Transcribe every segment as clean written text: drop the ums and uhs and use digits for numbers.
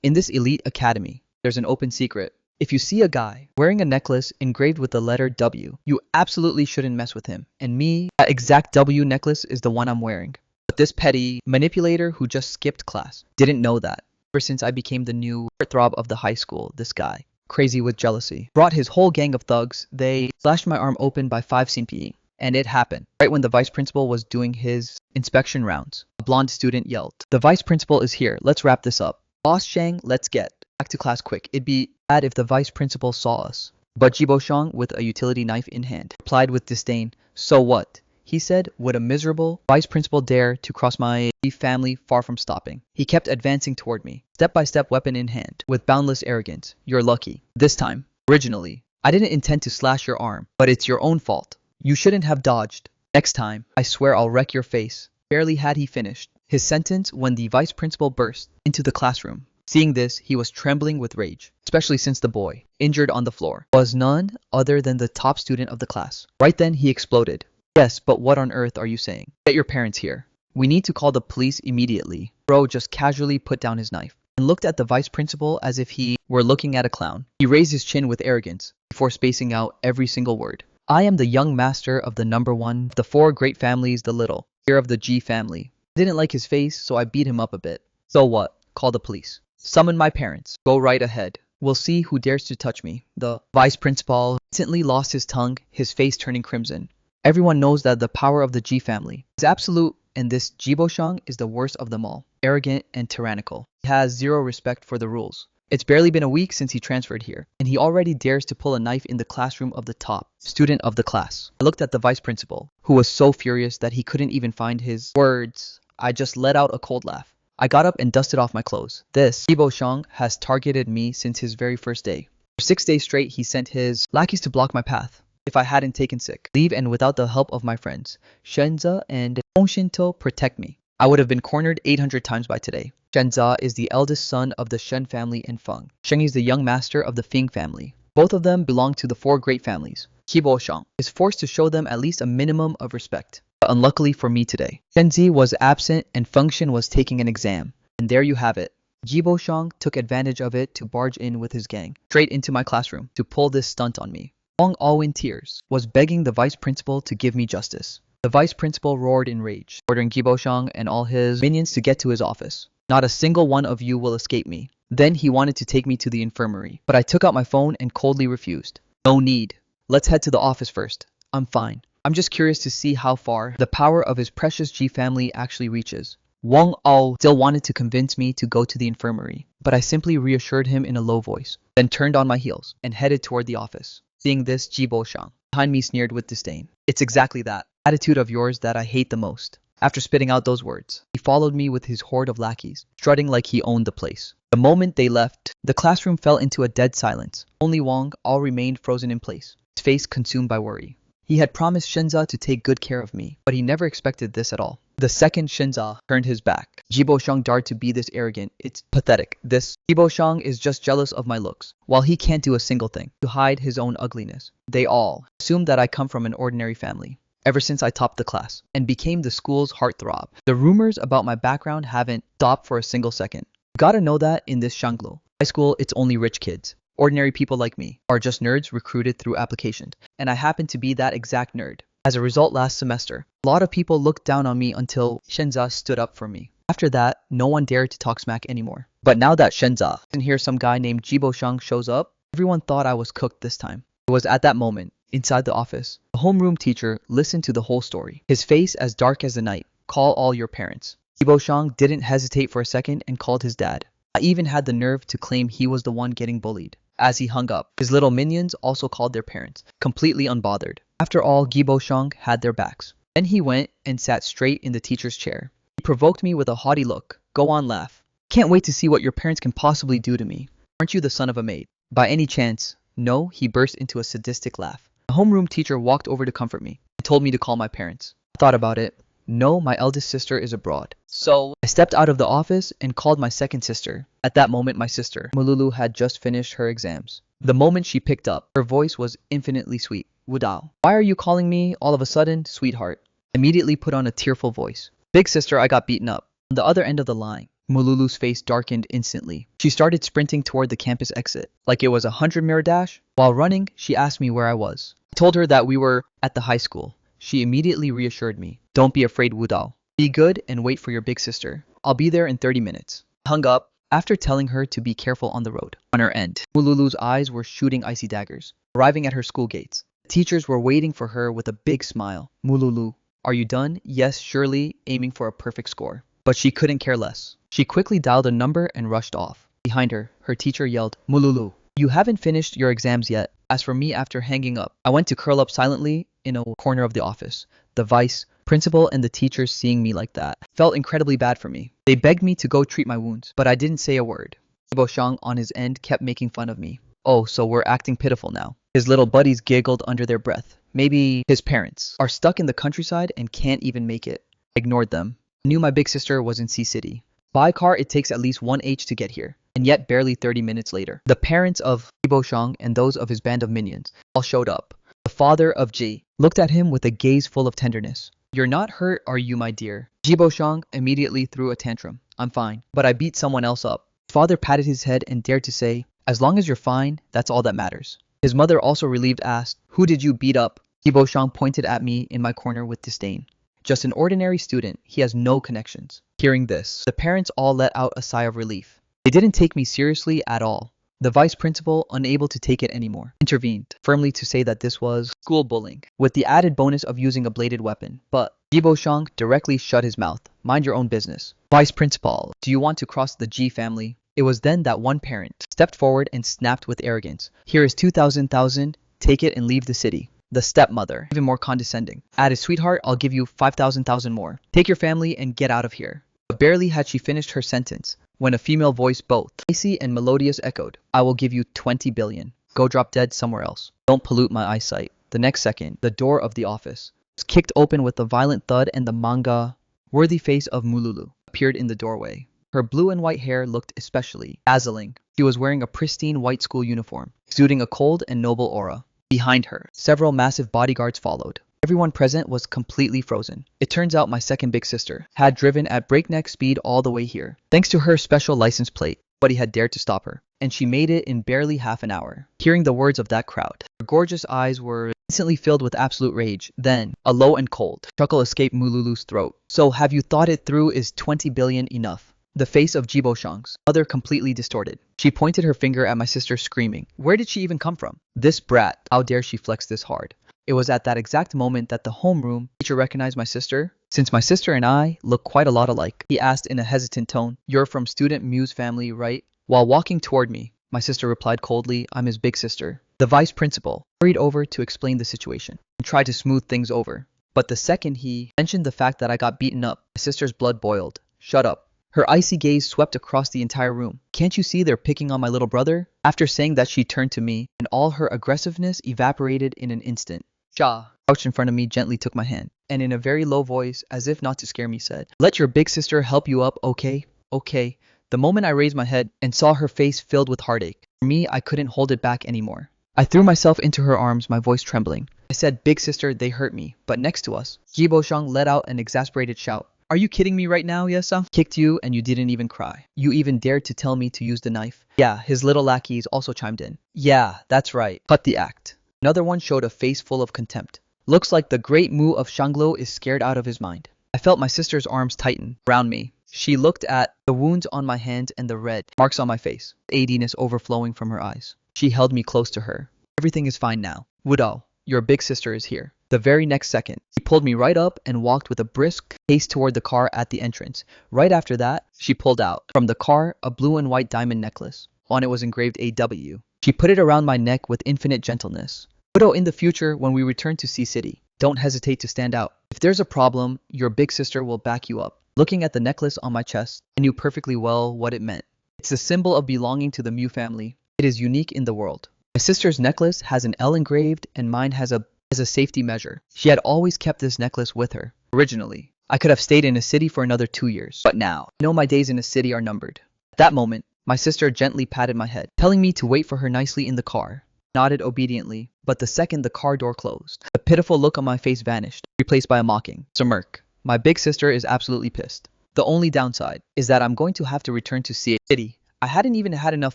In this elite academy, there's an open secret. If you see a guy wearing a necklace engraved with the letter W, you absolutely shouldn't mess with him. And me, that exact W necklace is the one I'm wearing. But this petty manipulator who just skipped class didn't know that. Ever since I became the new heartthrob of the high school, this guy, crazy with jealousy, brought his whole gang of thugs. They slashed my arm open by 5 cm. And it happened right when the vice principal was doing his inspection rounds. A blonde student yelled, "The vice principal is here. Let's wrap this up. Boss Shang, let's get back to class quick. It'd be bad if the vice principal saw us." But Jibo Shang, with a utility knife in hand, replied with disdain, "So what?" He said, "Would a miserable vice principal dare to cross my family?" Far from stopping, he kept advancing toward me, step-by-step, weapon in hand, with boundless arrogance. "You're lucky. This time. Originally, I didn't intend to slash your arm, but it's your own fault. You shouldn't have dodged. Next time, I swear I'll wreck your face." Barely had he finished his sentence when the vice principal burst into the classroom. Seeing this, he was trembling with rage, especially since the boy, injured on the floor, was none other than the top student of the class. Right then, he exploded. "Yes, but what on earth are you saying? Get your parents here. We need to call the police immediately." Bro just casually put down his knife and looked at the vice principal as if he were looking at a clown. He raised his chin with arrogance before spacing out every single word. "I am the young master of the number one, the 4 great families, the little, here of the G family." I didn't like his face, so I beat him up a bit. "So what? Call the police. Summon my parents. Go right ahead. We'll see who dares to touch me." The vice principal instantly lost his tongue, his face turning crimson. Everyone knows that the power of the G family is absolute, and this Jibo Shang is the worst of them all. Arrogant and tyrannical. He has zero respect for the rules. It's barely been a week since he transferred here, and he already dares to pull a knife in the classroom of the top student of the class. I looked at the vice principal, who was so furious that he couldn't even find his words. I just let out a cold laugh. I got up and dusted off my clothes. This Jibo Shang has targeted me since his very first day. For 6 days straight, he sent his lackeys to block my path. If I hadn't taken sick leave and without the help of my friends, Shenza and Hongshinto protect me, I would have been cornered 800 times by today. Shenza is the eldest son of the Shen family and Feng. Sheng is the young master of the Fing family. Both of them belong to the 4 great families. Jibo Shang is forced to show them at least a minimum of respect. But unluckily for me today, Shenzi was absent and Feng Shen was taking an exam. And there you have it. Jibo Shang took advantage of it to barge in with his gang, straight into my classroom, to pull this stunt on me. Wang, all in tears, was begging the vice principal to give me justice. The vice principal roared in rage, ordering Jibo Shang and all his minions to get to his office. "Not a single one of you will escape me." Then he wanted to take me to the infirmary, but I took out my phone and coldly refused. "No need. Let's head to the office first. I'm fine. I'm just curious to see how far the power of his precious G family actually reaches." Wang Ao still wanted to convince me to go to the infirmary, but I simply reassured him in a low voice, then turned on my heels and headed toward the office. Seeing this, Jibo Shang behind me sneered with disdain. "It's exactly that attitude of yours that I hate the most." After spitting out those words, he followed me with his horde of lackeys, strutting like he owned the place. The moment they left, the classroom fell into a dead silence. Only Wang Ao remained frozen in place, his face consumed by worry. He had promised Shenza to take good care of me, but he never expected this at all. The second Shenza turned his back, Jibo Shang dared to be this arrogant. It's pathetic. This Jibo Shang is just jealous of my looks, while he can't do a single thing to hide his own ugliness. They all assume that I come from an ordinary family. Ever since I topped the class and became the school's heartthrob, the rumors about my background haven't stopped for a single second. You gotta know that in this Shanglo high school, it's only rich kids. Ordinary people like me are just nerds recruited through applications, and I happen to be that exact nerd. As a result, last semester, a lot of people looked down on me until Shenza stood up for me. After that, no one dared to talk smack anymore. But now that Shenza and here some guy named Jibo Shang shows up, everyone thought I was cooked this time. It was at that moment, inside the office, the homeroom teacher listened to the whole story. His face as dark as the night. "Call all your parents." Jibo Shang didn't hesitate for a second and called his dad. I even had the nerve to claim he was the one getting bullied. As he hung up, his little minions also called their parents, completely unbothered. After all, Jibo Shang had their backs. Then he went and sat straight in the teacher's chair. He provoked me with a haughty look. "Go on, laugh. Can't wait to see what your parents can possibly do to me. Aren't you the son of a maid? By any chance?" "No," he burst into a sadistic laugh. The homeroom teacher walked over to comfort me and told me to call my parents. I thought about it. No, my eldest sister is abroad. So I stepped out of the office and called my second sister. At that moment, my sister, Mululu, had just finished her exams. The moment she picked up, her voice was infinitely sweet. "Wudao, why are you calling me all of a sudden, sweetheart?" Immediately put on a tearful voice. "Big sister, I got beaten up." On the other end of the line, Mululu's face darkened instantly. She started sprinting toward the campus exit, like it was a 100-meter dash. While running, she asked me where I was. I told her that we were at the high school. She immediately reassured me. Don't be afraid, Wudao. Be good and wait for your big sister. I'll be there in 30 minutes. I hung up after telling her to be careful on the road. On her end, Mululu's eyes were shooting icy daggers. Arriving at her school gates, the teachers were waiting for her with a big smile. Mululu, are you done? Yes, surely, aiming for a perfect score. But she couldn't care less. She quickly dialed a number and rushed off. Behind her, her teacher yelled, Mululu, you haven't finished your exams yet. As for me, after hanging up, I went to curl up silently in a corner of the office. The vice principal and the teachers seeing me like that felt incredibly bad for me. They begged me to go treat my wounds, but I didn't say a word. Boshang on his end kept making fun of me. Oh, so we're acting pitiful now. His little buddies giggled under their breath. Maybe his parents are stuck in the countryside and can't even make it. I ignored them. I knew my big sister was in C City. By car, it takes at least 1 H to get here, and yet barely 30 minutes later. The parents of Boshang and those of his band of minions all showed up. The father of Ji looked at him with a gaze full of tenderness. You're not hurt, are you, my dear? Jiboshang immediately threw a tantrum. I'm fine, but I beat someone else up. His father patted his head and dared to say, as long as you're fine, that's all that matters. His mother, also relieved, asked, who did you beat up? Jiboshang pointed at me in my corner with disdain. Just an ordinary student, he has no connections. Hearing this, the parents all let out a sigh of relief. They didn't take me seriously at all. The vice principal, unable to take it anymore, intervened, firmly to say that this was school bullying, with the added bonus of using a bladed weapon. But Jiboshang directly shut his mouth. Mind your own business. Vice principal, do you want to cross the Ji family? It was then that one parent stepped forward and snapped with arrogance. Here is 2,000, take it and leave the city. The stepmother, even more condescending, added, sweetheart, I'll give you 5,000 more. Take your family and get out of here. But barely had she finished her sentence, when a female voice, both icy and melodious, echoed, I will give you 20 billion. Go drop dead somewhere else. Don't pollute my eyesight. The next second, the door of the office was kicked open with a violent thud and the manga-worthy face of Mululu appeared in the doorway. Her blue and white hair looked especially dazzling. She was wearing a pristine white school uniform, exuding a cold and noble aura. Behind her, several massive bodyguards followed. Everyone present was completely frozen. It turns out my second big sister had driven at breakneck speed all the way here. Thanks to her special license plate, nobody had dared to stop her, and she made it in barely half an hour. Hearing the words of that crowd, her gorgeous eyes were instantly filled with absolute rage. Then, a low and cold chuckle escaped Mululu's throat. So have you thought it through? Is 20 billion enough? The face of Jiboshang's mother completely distorted. She pointed her finger at my sister, screaming, where did she even come from? This brat, how dare she flex this hard? It was at that exact moment that the homeroom teacher recognized my sister. Since my sister and I look quite a lot alike, he asked in a hesitant tone, you're from student Muse family, right? While walking toward me, my sister replied coldly, I'm his big sister. The vice principal hurried over to explain the situation and tried to smooth things over. But the second he mentioned the fact that I got beaten up, my sister's blood boiled. Shut up. Her icy gaze swept across the entire room. Can't you see they're picking on my little brother? After saying that, she turned to me, and all her aggressiveness evaporated in an instant. Sha, crouched in front of me, gently took my hand, and in a very low voice, as if not to scare me, said, let your big sister help you up, okay? Okay. The moment I raised my head and saw her face filled with heartache, for me, I couldn't hold it back anymore. I threw myself into her arms, my voice trembling. I said, big sister, they hurt me. But next to us, Jiboshang let out an exasperated shout. Are you kidding me right now, Yesa? Kicked you and you didn't even cry. You even dared to tell me to use the knife. Yeah, his little lackeys also chimed in. Yeah, that's right. Cut the act. Another one showed a face full of contempt. Looks like the great Mu of Shanglo is scared out of his mind. I felt my sister's arms tighten around me. She looked at the wounds on my hands and the red marks on my face, adiness overflowing from her eyes. She held me close to her. Everything is fine now. Wudao, your big sister is here. The very next second, she pulled me right up and walked with a brisk pace toward the car at the entrance. Right after that, she pulled out from the car a blue and white diamond necklace. On it was engraved AW. She put it around my neck with infinite gentleness. Widow, in the future, when we return to Sea City, don't hesitate to stand out. If there's a problem, your big sister will back you up. Looking at the necklace on my chest, I knew perfectly well what it meant. It's a symbol of belonging to the Mu family. It is unique in the world. My sister's necklace has an L engraved and mine has a safety measure. She had always kept this necklace with her. Originally, I could have stayed in a city for another 2 years, but now, I know my days in a city are numbered. At that moment, my sister gently patted my head, telling me to wait for her nicely in the car. I nodded obediently, but the second the car door closed, the pitiful look on my face vanished, replaced by a mocking smirk. My big sister is absolutely pissed. The only downside is that I'm going to have to return to city. I hadn't even had enough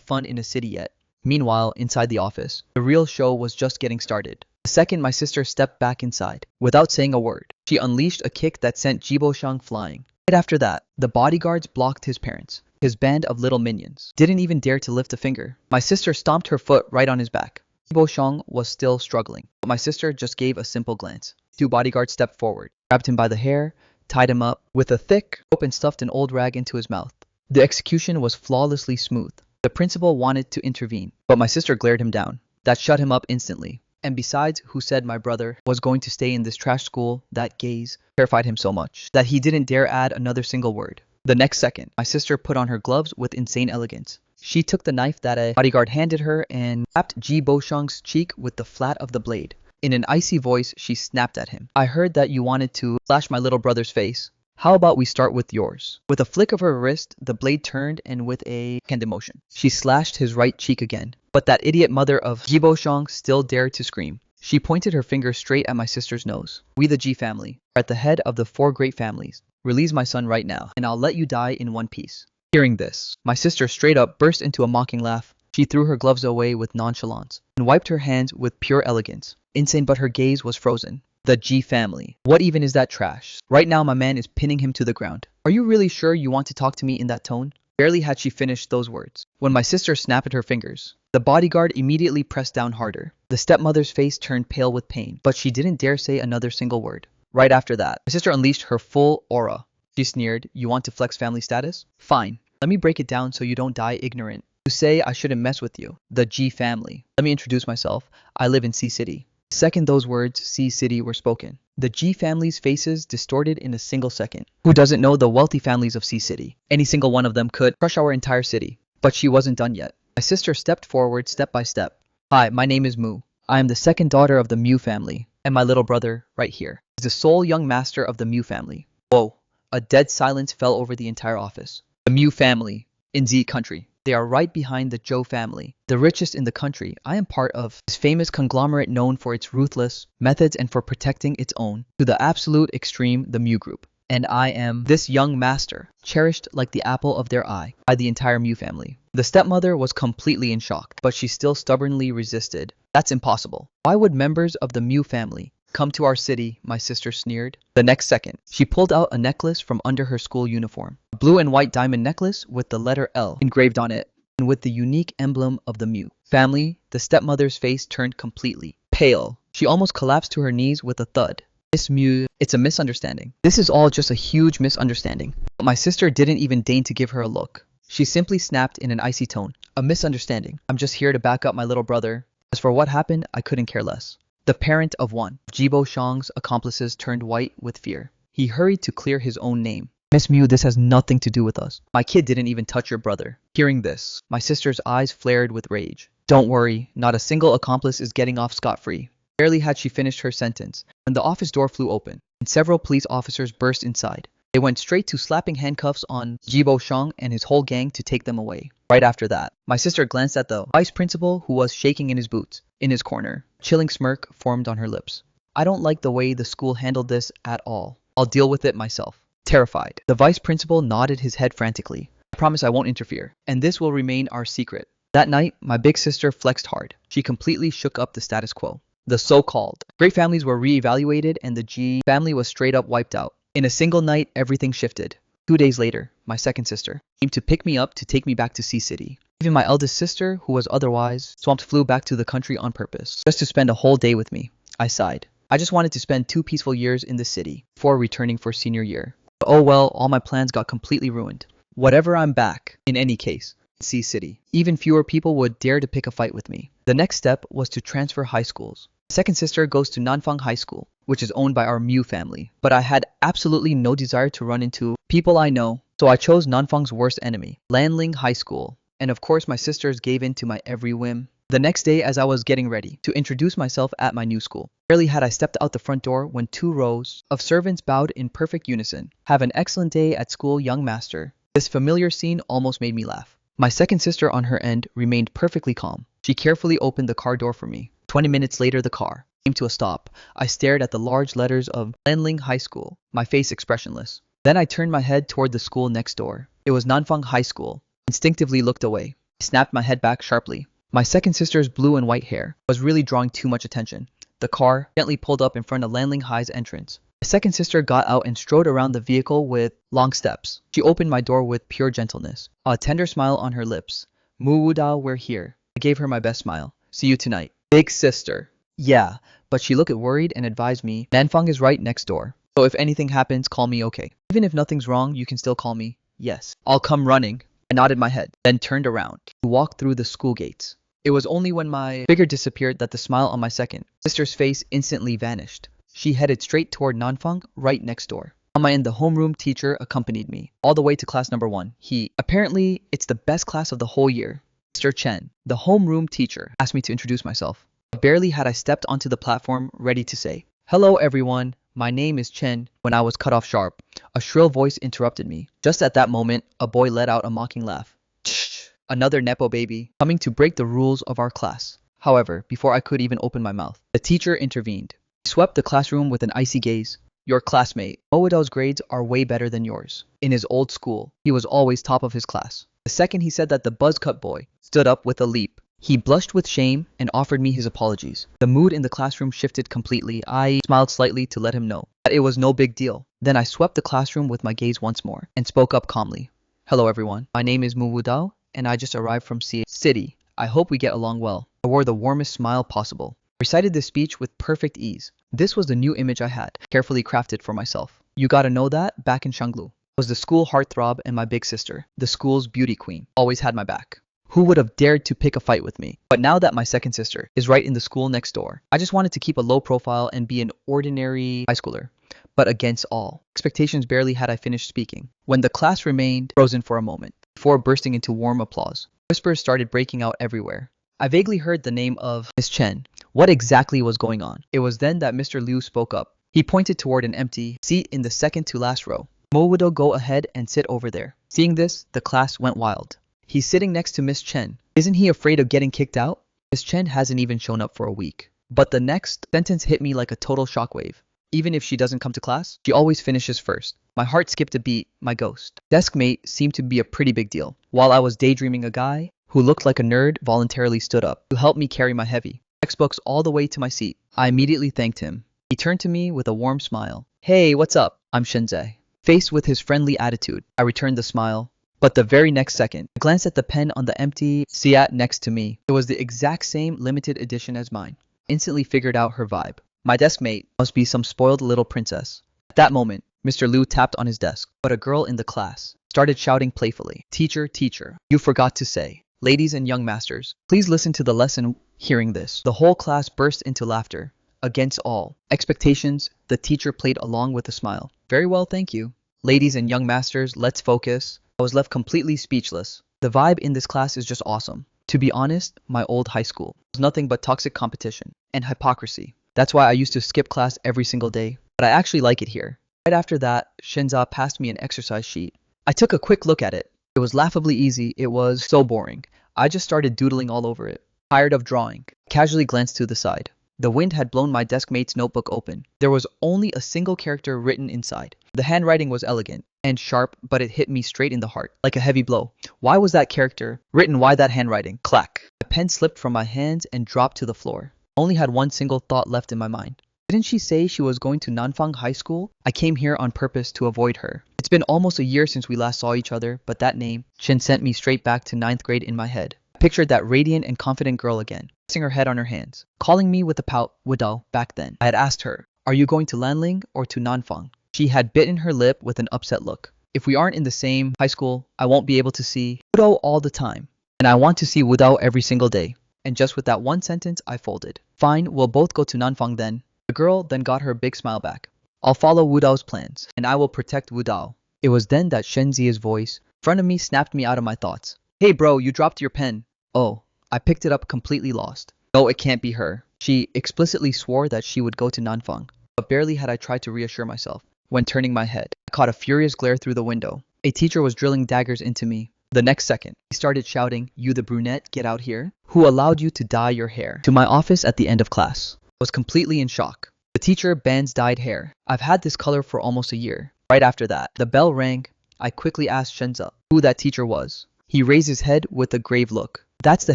fun in a city yet. Meanwhile, inside the office, the real show was just getting started. The second my sister stepped back inside, without saying a word, she unleashed a kick that sent Jibo Shang flying. Right after that, the bodyguards blocked his parents. His band of little minions didn't even dare to lift a finger. My sister stomped her foot right on his back. Jibo Shang was still struggling, but my sister just gave a simple glance. Two bodyguards stepped forward, grabbed him by the hair, tied him up with a thick rope and stuffed an old rag into his mouth. The execution was flawlessly smooth. The principal wanted to intervene, but my sister glared him down. That shut him up instantly. And besides, who said my brother was going to stay in this trash school? That gaze terrified him so much that he didn't dare add another single word. The next second, my sister put on her gloves with insane elegance. She took the knife that a bodyguard handed her and slapped Ji Boshang's cheek with the flat of the blade. In an icy voice, she snapped at him. I heard that you wanted to slash my little brother's face. How about we start with yours? With a flick of her wrist, the blade turned and with a hand motion, she slashed his right cheek again. But that idiot mother of Jibo Shang still dared to scream. She pointed her finger straight at my sister's nose. We the Ji family are at the head of the 4 great families. Release my son right now, and I'll let you die in one piece. Hearing this, my sister straight up burst into a mocking laugh. She threw her gloves away with nonchalance and wiped her hands with pure elegance. Insane, but her gaze was frozen. The G family. What even is that trash? Right now my man is pinning him to the ground. Are you really sure you want to talk to me in that tone? Barely had she finished those words when my sister snapped at her fingers. The bodyguard immediately pressed down harder. The stepmother's face turned pale with pain, but she didn't dare say another single word. Right after that, my sister unleashed her full aura. She sneered, you want to flex family status? Fine. Let me break it down so you don't die ignorant. You say I shouldn't mess with you. The G family. Let me introduce myself. I live in C City. The second those words, C City, were spoken, the G family's faces distorted in a single second. Who doesn't know the wealthy families of C City? Any single one of them could crush our entire city. But she wasn't done yet. My sister stepped forward step by step. Hi, my name is Mu. I am the second daughter of the Mu family, and my little brother, right here, is the sole young master of the Mu family. Whoa, a dead silence fell over the entire office. The Mu family, in Z country. They are right behind the Zhou family, the richest in the country. I am part of this famous conglomerate known for its ruthless methods and for protecting its own, to the absolute extreme, the Mu Group. And I am this young master, cherished like the apple of their eye by the entire Mu family. The stepmother was completely in shock, but she still stubbornly resisted. That's impossible. Why would members of the Mu family come to our city? My sister sneered. The next second, she pulled out a necklace from under her school uniform. A blue and white diamond necklace with the letter L engraved on it, and with the unique emblem of the Mu family. The stepmother's face turned completely pale. She almost collapsed to her knees with a thud. Miss Mu, it's a misunderstanding. This is all just a huge misunderstanding. But my sister didn't even deign to give her a look. She simply snapped in an icy tone. A misunderstanding. I'm just here to back up my little brother. As for what happened, I couldn't care less. The parent of one of Jibo Shang's accomplices turned white with fear. He hurried to clear his own name. Miss Mu, this has nothing to do with us. My kid didn't even touch your brother. Hearing this, my sister's eyes flared with rage. Don't worry, not a single accomplice is getting off scot-free. Barely had she finished her sentence when the office door flew open and several police officers burst inside. They went straight to slapping handcuffs on Jibo Shang and his whole gang to take them away. Right after that, my sister glanced at the vice principal who was shaking in his boots. In his corner, a chilling smirk formed on her lips. I don't like the way the school handled this at all. I'll deal with it myself. Terrified, the vice principal nodded his head frantically. I promise I won't interfere, and this will remain our secret. That night, my big sister flexed hard. She completely shook up the status quo. The so-called great families were re-evaluated and the G family was straight up wiped out. In a single night, everything shifted. 2 days later, my second sister came to pick me up to take me back to C City. Even my eldest sister, who was otherwise swamped, flew back to the country on purpose, just to spend a whole day with me. I sighed. I just wanted to spend 2 peaceful years in the city before returning for senior year. But oh well, all my plans got completely ruined. Whatever, I'm back, in any case. C City. Even fewer people would dare to pick a fight with me. The next step was to transfer high schools. Second sister goes to Nanfang High School, which is owned by our Mu family. But I had absolutely no desire to run into people I know, so I chose Nanfang's worst enemy, Lanling High School. And of course my sisters gave in to my every whim. The next day, as I was getting ready to introduce myself at my new school, barely had I stepped out the front door when 2 rows of servants bowed in perfect unison. Have an excellent day at school, young master. This familiar scene almost made me laugh. My second sister on her end remained perfectly calm. She carefully opened the car door for me. 20 minutes later, the car came to a stop. I stared at the large letters of Lanling High School, my face expressionless. Then I turned my head toward the school next door. It was Nanfang High School. Instinctively looked away. I snapped my head back sharply. My second sister's blue and white hair was really drawing too much attention. The car gently pulled up in front of Lanling High's entrance. My second sister got out and strode around the vehicle with long steps. She opened my door with pure gentleness, a tender smile on her lips. Muwudao, we're here. I gave her my best smile. See you tonight. Big sister. Yeah, but she looked worried and advised me, Nanfang is right next door. So if anything happens, call me, okay? Even if nothing's wrong, you can still call me. Yes. I'll come running. I nodded my head, then turned around to walk through the school gates. It was only when my figure disappeared that the smile on my second sister's face instantly vanished. She headed straight toward Nanfang, right next door. On my end, the homeroom teacher accompanied me all the way to class number 1. Apparently, it's the best class of the whole year. Mr. Chen, the homeroom teacher, asked me to introduce myself. Barely had I stepped onto the platform, ready to say, "Hello everyone, my name is Chen," when I was cut off sharp. A shrill voice interrupted me. Just at that moment, a boy let out a mocking laugh. Tsh! Another Nepo baby, coming to break the rules of our class. However, before I could even open my mouth, the teacher intervened. He swept the classroom with an icy gaze. Your classmate, Moedao's grades are way better than yours. In his old school, he was always top of his class. The second he said that, the buzzcut boy stood up with a leap. He blushed with shame and offered me his apologies. The mood in the classroom shifted completely. I smiled slightly to let him know that it was no big deal. Then I swept the classroom with my gaze once more and spoke up calmly. Hello everyone, my name is Muwudao and I just arrived from City. I hope we get along well. I wore the warmest smile possible. I recited this speech with perfect ease. This was the new image I had, carefully crafted for myself. You gotta know that, back in Shanglu, was the school heartthrob and my big sister, the school's beauty queen, always had my back. Who would have dared to pick a fight with me? But now that my second sister is right in the school next door, I just wanted to keep a low profile and be an ordinary high schooler. But against all expectations, barely had I finished speaking when the class remained frozen for a moment before bursting into warm applause. Whispers started breaking out everywhere. I vaguely heard the name of Miss Chen. What exactly was going on? It was then that Mr. Liu spoke up. He pointed toward an empty seat in the second to last row. Mowido, go ahead and sit over there. Seeing this, the class went wild. He's sitting next to Miss Chen. Isn't he afraid of getting kicked out? Miss Chen hasn't even shown up for a week. But the next sentence hit me like a total shockwave. Even if she doesn't come to class, she always finishes first. My heart skipped a beat. My ghost deskmate seemed to be a pretty big deal. While I was daydreaming, a guy who looked like a nerd voluntarily stood up to help me carry my heavy textbooks all the way to my seat. I immediately thanked him. He turned to me with a warm smile. Hey, what's up? I'm Shenzai. Faced with his friendly attitude, I returned the smile. But the very next second, I glanced at the pen on the empty Seat next to me. It was the exact same limited edition as mine. Instantly figured out her vibe. My deskmate must be some spoiled little princess. At that moment, Mr. Liu tapped on his desk, but a girl in the class started shouting playfully, Teacher, teacher, you forgot to say. Ladies and young masters, please listen to the lesson." Hearing this, the whole class burst into laughter. Against all expectations, the teacher played along with a smile. Very well, thank you. Ladies and young masters, let's focus. I was left completely speechless. The vibe in this class is just awesome. To be honest, my old high school was nothing but toxic competition and hypocrisy. That's why I used to skip class every single day. But I actually like it here. Right after that, Shinza passed me an exercise sheet. I took a quick look at it. It was laughably easy. It was so boring. I just started doodling all over it. Tired of drawing, casually glanced to the side. The wind had blown my deskmate's notebook open. There was only a single character written inside. The handwriting was elegant and sharp, but it hit me straight in the heart, like a heavy blow. Why was that character written? Why that handwriting? Clack. The pen slipped from my hands and dropped to the floor. I only had one single thought left in my mind. Didn't she say she was going to Nanfang High School? I came here on purpose to avoid her. It's been almost a year since we last saw each other, but that name, Shin, sent me straight back to 9th grade in my head. I pictured that radiant and confident girl again, resting her head on her hands, calling me with a pout, Wudao. Back then, I had asked her, are you going to Lanling or to Nanfang? She had bitten her lip with an upset look. If we aren't in the same high school, I won't be able to see Wudao all the time. And I want to see Wudao every single day. And just with that one sentence, I folded. Fine, we'll both go to Nanfang then. The girl then got her big smile back. I'll follow Wudao's plans, and I will protect Wudao. It was then that Shenzia's voice in front of me snapped me out of my thoughts. Hey bro, you dropped your pen. Oh, I picked it up completely lost. No, it can't be her. She explicitly swore that she would go to Nanfang, but barely had I tried to reassure myself. When turning my head, I caught a furious glare through the window. A teacher was drilling daggers into me. The next second, he started shouting, you the brunette, get out here. Who allowed you to dye your hair? To my office at the end of class. I was completely in shock. The teacher bans dyed hair. I've had this color for almost a year. Right after that, the bell rang. I quickly asked Shenza who that teacher was. He raised his head with a grave look. That's the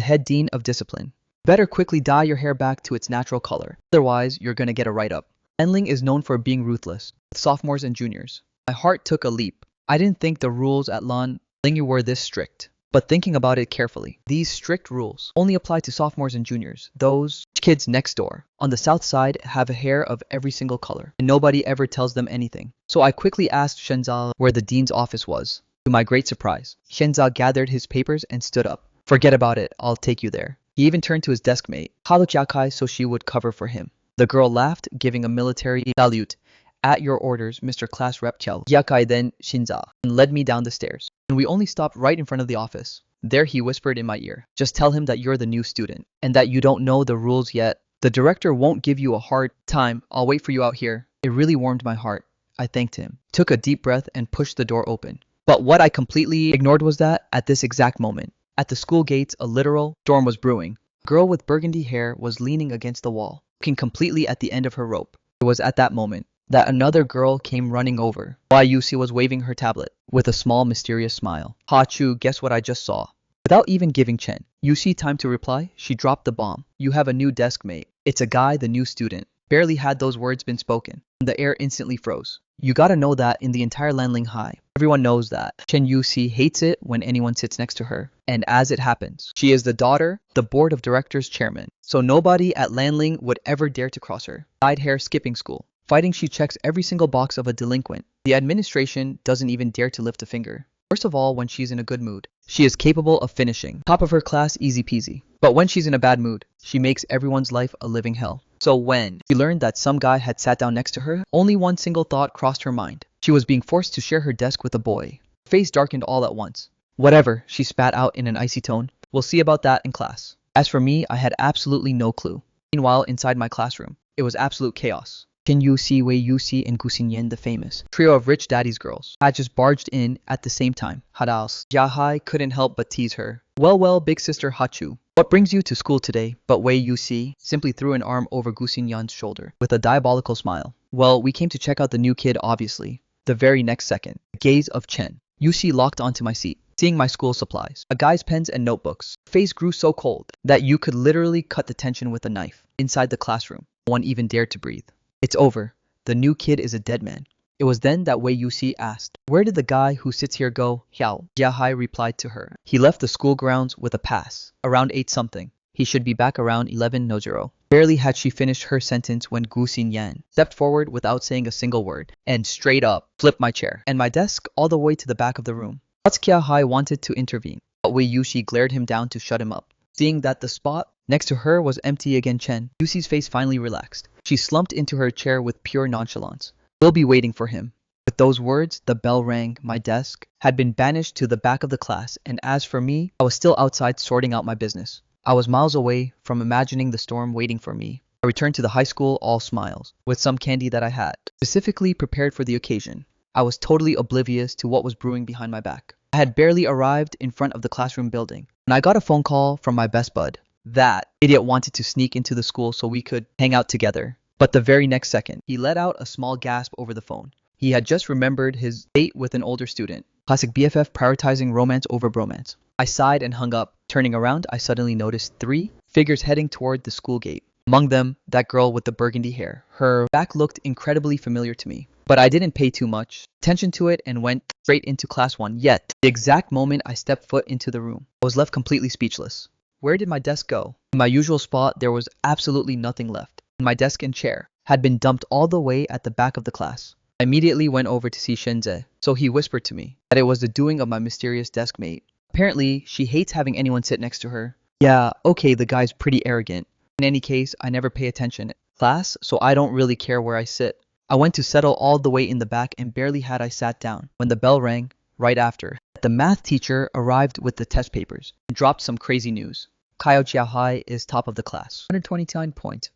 head dean of discipline. Better quickly dye your hair back to its natural color. Otherwise, you're gonna get a write-up. Enling is known for being ruthless with sophomores and juniors. My heart took a leap. I didn't think the rules at Lingyu were this strict. But thinking about it carefully, these strict rules only apply to sophomores and juniors. Those kids next door on the south side have hair of every single color, and nobody ever tells them anything. So I quickly asked Shenzal where the dean's office was. To my great surprise, Shenzal gathered his papers and stood up. Forget about it, I'll take you there. He even turned to his desk mate, Halu Jiakai, so she would cover for him. The girl laughed, giving a military salute. At your orders, Mr. Class Rep Chel. Jiakai then Shinza and led me down the stairs. And we only stopped right in front of the office. There he whispered in my ear, just tell him that you're the new student and that you don't know the rules yet. The director won't give you a hard time. I'll wait for you out here. It really warmed my heart. I thanked him, took a deep breath and pushed the door open. But what I completely ignored was that, at this exact moment, at the school gates, a literal storm was brewing. A girl with burgundy hair was leaning against the wall, looking completely at the end of her rope. It was at that moment that another girl came running over. Yusi was waving her tablet with a small mysterious smile. Ha Chu, guess what I just saw? Without even giving Chen Yusi time to reply, she dropped the bomb. You have a new desk mate. It's a guy, the new student. Barely had those words been spoken, the air instantly froze. You gotta know that in the entire Lanling High, everyone knows that Chen Yusi hates it when anyone sits next to her. And as it happens, she is the daughter, the board of directors chairman. So nobody at Lanling would ever dare to cross her. Dyed hair skipping school. Fighting, she checks every single box of a delinquent. The administration doesn't even dare to lift a finger. First of all, when she's in a good mood, she is capable of finishing. Top of her class, easy peasy. But when she's in a bad mood, she makes everyone's life a living hell. So when she learned that some guy had sat down next to her, only one single thought crossed her mind. She was being forced to share her desk with a boy. Her face darkened all at once. Whatever, she spat out in an icy tone. We'll see about that in class. As for me, I had absolutely no clue. Meanwhile, inside my classroom, it was absolute chaos. Chen Yusi, Wei Yusi, and Gu Xinyan, the famous trio of rich daddy's girls, had just barged in at the same time. Hadaos. Jiahai couldn't help but tease her. Well, big sister Hachu, what brings you to school today? But Wei Yusi simply threw an arm over Gu Xinyan's shoulder with a diabolical smile. Well, we came to check out the new kid, obviously. The very next second, the gaze of Chen Yusi locked onto my seat, seeing my school supplies, a guy's pens and notebooks. Her face grew so cold that you could literally cut the tension with a knife. Inside the classroom, no one even dared to breathe. It's over. The new kid is a dead man. It was then that Wei Yusi asked, where did the guy who sits here go? Hiao. Jiahai replied to her. He left the school grounds with a pass. Around 8 something. He should be back around 11:00. Barely had she finished her sentence when Gu Xinyan stepped forward without saying a single word and straight up flipped my chair and my desk all the way to the back of the room. Jiahai wanted to intervene, but Wei Yusi glared him down to shut him up. Seeing that the spot next to her was empty again, Chen Yusi's face finally relaxed. She slumped into her chair with pure nonchalance. We'll be waiting for him. With those words, the bell rang. My desk had been banished to the back of the class, and as for me, I was still outside sorting out my business. I was miles away from imagining the storm waiting for me. I returned to the high school all smiles, with some candy that I had specifically prepared for the occasion. I was totally oblivious to what was brewing behind my back. I had barely arrived in front of the classroom building when I got a phone call from my best bud. That idiot wanted to sneak into the school so we could hang out together. But the very next second, he let out a small gasp over the phone. He had just remembered his date with an older student. Classic BFF prioritizing romance over bromance. I sighed and hung up. Turning around, I suddenly noticed 3 figures heading toward the school gate. Among them, that girl with the burgundy hair. Her back looked incredibly familiar to me. But I didn't pay too much attention to it and went straight into class 1. Yet, the exact moment I stepped foot into the room, I was left completely speechless. Where did my desk go? In my usual spot, there was absolutely nothing left. My desk and chair had been dumped all the way at the back of the class. I immediately went over to see Shenzhe, so he whispered to me that it was the doing of my mysterious desk mate. Apparently, she hates having anyone sit next to her. Yeah, okay, the guy's pretty arrogant. In any case, I never pay attention in class, so I don't really care where I sit. I went to settle all the way in the back and barely had I sat down when the bell rang right after. The math teacher arrived with the test papers and dropped some crazy news. Kaio Jiahai is top of the class, 129 points.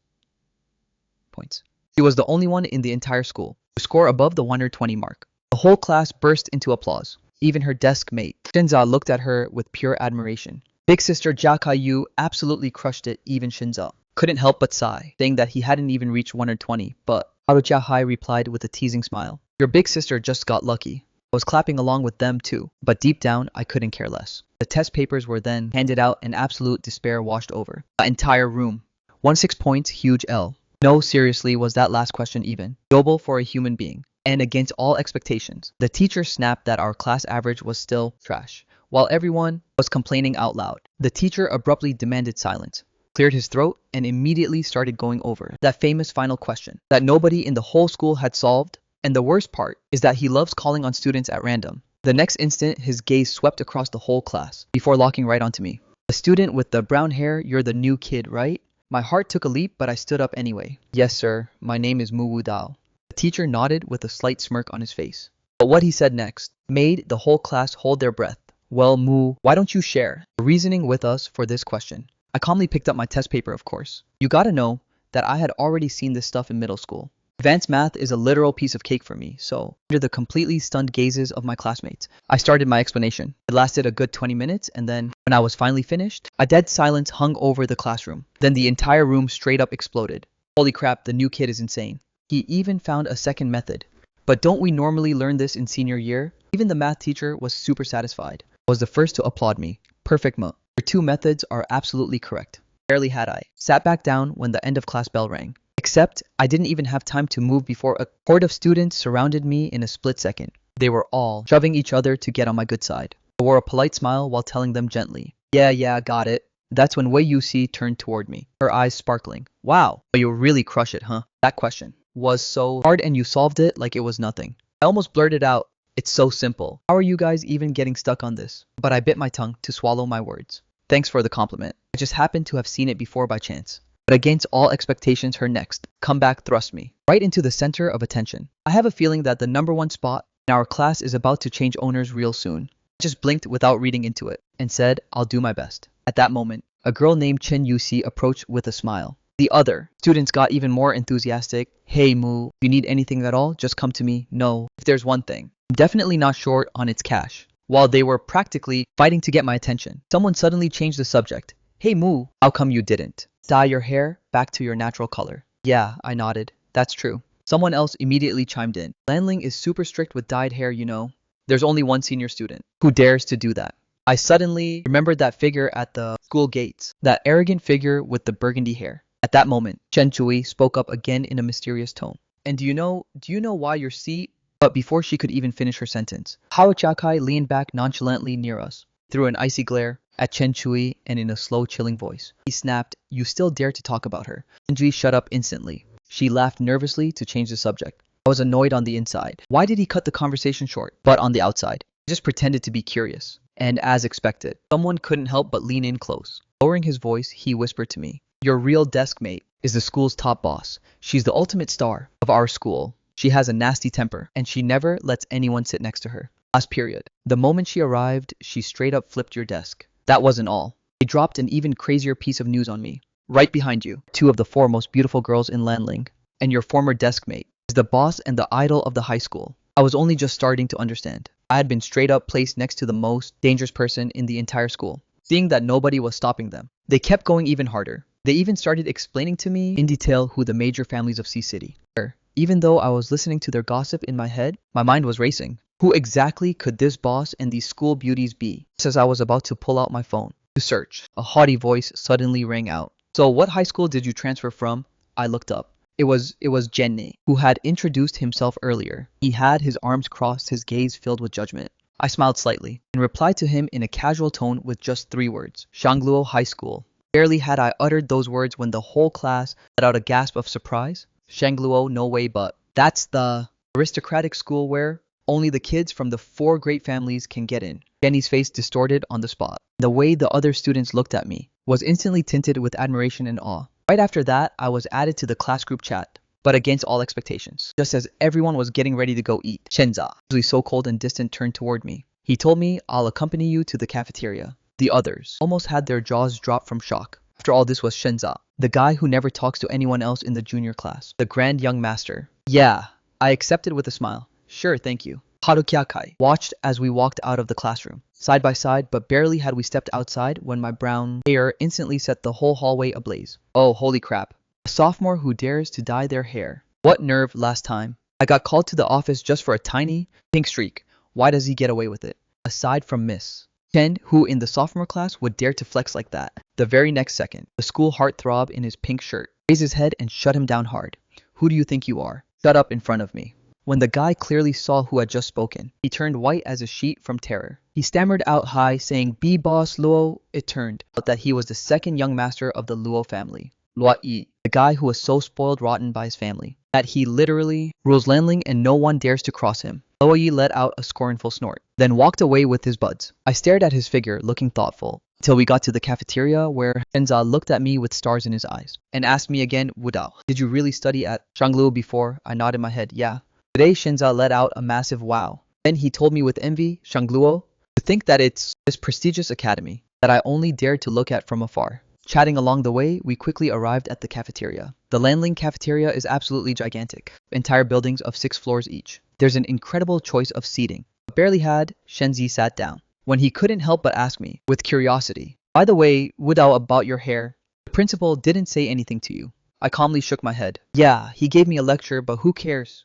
She was the only one in the entire school to score above the 120 mark. The whole class burst into applause. Even her desk mate, Shinza, looked at her with pure admiration. Big sister Jiakai Yu absolutely crushed it. Even Shinza couldn't help but sigh, saying that he hadn't even reached 120, but Haru Jiahai replied with a teasing smile. Your big sister just got lucky. I was clapping along with them too, but deep down, I couldn't care less. The test papers were then handed out and absolute despair washed over the entire room. 16 points, huge L. No, seriously, was that last question even? Doable for a human being. And against all expectations, the teacher snapped that our class average was still trash, while everyone was complaining out loud. The teacher abruptly demanded silence, cleared his throat, and immediately started going over that famous final question that nobody in the whole school had solved. And the worst part is that he loves calling on students at random. The next instant, his gaze swept across the whole class before locking right onto me. The student with the brown hair, you're the new kid, right? My heart took a leap, but I stood up anyway. Yes, sir. My name is Mu Wu Dao. The teacher nodded with a slight smirk on his face. But what he said next made the whole class hold their breath. Well, Mu, why don't you share the reasoning with us for this question? I calmly picked up my test paper, of course. You gotta know that I had already seen this stuff in middle school. Advanced math is a literal piece of cake for me, so under the completely stunned gazes of my classmates, I started my explanation. It lasted a good 20 minutes, and then, when I was finally finished, a dead silence hung over the classroom. Then the entire room straight up exploded. Holy crap, the new kid is insane. He even found a second method. But don't we normally learn this in senior year? Even the math teacher was super satisfied. Was the first to applaud me. Perfect, Ma. Your two methods are absolutely correct. Barely had I sat back down when the end of class bell rang. Except, I didn't even have time to move before a horde of students surrounded me in a split second. They were all shoving each other to get on my good side. I wore a polite smile while telling them gently, yeah, got it. That's when Wei Yusi turned toward me, her eyes sparkling. Wow, but you really crush it, huh? That question was so hard and you solved it like it was nothing. I almost blurted out, it's so simple. How are you guys even getting stuck on this? But I bit my tongue to swallow my words. Thanks for the compliment. I just happened to have seen it before by chance. But against all expectations, her next comeback thrust me right into the center of attention. I have a feeling that the #1 spot in our class is about to change owners real soon. I just blinked without reading into it and said, I'll do my best. At that moment, a girl named Chen Yusi approached with a smile. The other students got even more enthusiastic. Hey Mu, if you need anything at all, just come to me. No, if there's one thing, I'm definitely not short on its cash. While they were practically fighting to get my attention, someone suddenly changed the subject. Hey Mu, how come you didn't dye your hair back to your natural color? Yeah, I nodded. That's true. Someone else immediately chimed in. Landling is super strict with dyed hair, you know. There's only one senior student who dares to do that. I suddenly remembered that figure at the school gates, that arrogant figure with the burgundy hair. At that moment, Chen Chui spoke up again in a mysterious tone. And do you know why your seat? But before she could even finish her sentence, Hao Chakai leaned back nonchalantly near us, threw an icy glare at Chen Chui, and in a slow, chilling voice, he snapped, you still dare to talk about her. Chen Chui shut up instantly. She laughed nervously to change the subject. I was annoyed on the inside. Why did he cut the conversation short? But on the outside, he just pretended to be curious. And as expected, someone couldn't help but lean in close. Lowering his voice, he whispered to me, your real desk mate is the school's top boss. She's the ultimate star of our school. She has a nasty temper, and she never lets anyone sit next to her. Last period. The moment she arrived, she straight up flipped your desk. That wasn't all. They dropped an even crazier piece of news on me. Right behind you, two of the 4 most beautiful girls in Landling, and your former desk mate is the boss and the idol of the high school. I was only just starting to understand. I had been straight up placed next to the most dangerous person in the entire school. Seeing that nobody was stopping them, they kept going even harder. They even started explaining to me in detail who the major families of C-City were. Even though I was listening to their gossip in my head, my mind was racing. Who exactly could this boss and these school beauties be? Just as I was about to pull out my phone to search, a haughty voice suddenly rang out. So what high school did you transfer from? I looked up. It was Jenne, who had introduced himself earlier. He had his arms crossed, his gaze filled with judgment. I smiled slightly and replied to him in a casual tone with just 3 words. Shangluo High School. Barely had I uttered those words when the whole class let out a gasp of surprise. Shangluo, no way but. That's the aristocratic school where only the kids from the 4 great families can get in. Jenny's face distorted on the spot. The way the other students looked at me was instantly tinted with admiration and awe. Right after that, I was added to the class group chat, but against all expectations. Just as everyone was getting ready to go eat, Shenza, usually so cold and distant, turned toward me. He told me, I'll accompany you to the cafeteria. The others almost had their jaws drop from shock. After all, this was Shenza, the guy who never talks to anyone else in the junior class, the grand young master. Yeah, I accepted with a smile. Sure, thank you. Harukyakai watched as we walked out of the classroom, side by side, but barely had we stepped outside when my brown hair instantly set the whole hallway ablaze. Oh, holy crap. A sophomore who dares to dye their hair. What nerve last time. I got called to the office just for a tiny pink streak. Why does he get away with it? Aside from Miss Chen, who in the sophomore class would dare to flex like that. The very next second, the school heartthrob in his pink shirt raised his head and shut him down hard. Who do you think you are? Shut up in front of me. When the guy clearly saw who had just spoken, he turned white as a sheet from terror. He stammered out high, saying, "B boss Luo." It turned out that he was the second young master of the Luo family, Luo Yi, the guy who was so spoiled rotten by his family that he literally rules Lanling and no one dares to cross him. Luo Yi let out a scornful snort, then walked away with his buds. I stared at his figure, looking thoughtful, until we got to the cafeteria where Shenza looked at me with stars in his eyes and asked me again, "Wudao, did you really study at Shangluo before?" I nodded my head, "Yeah." Today Shenza let out a massive wow. Then he told me with envy, "Shangluo, to think that it's this prestigious academy that I only dared to look at from afar." Chatting along the way, we quickly arrived at the cafeteria. The Lanling cafeteria is absolutely gigantic, entire buildings of 6 floors each. There's an incredible choice of seating. Barely had Shenzi sat down when he couldn't help but ask me, with curiosity, "By the way, Wudao, about your hair, the principal didn't say anything to you?" I calmly shook my head. "Yeah, he gave me a lecture, but who cares?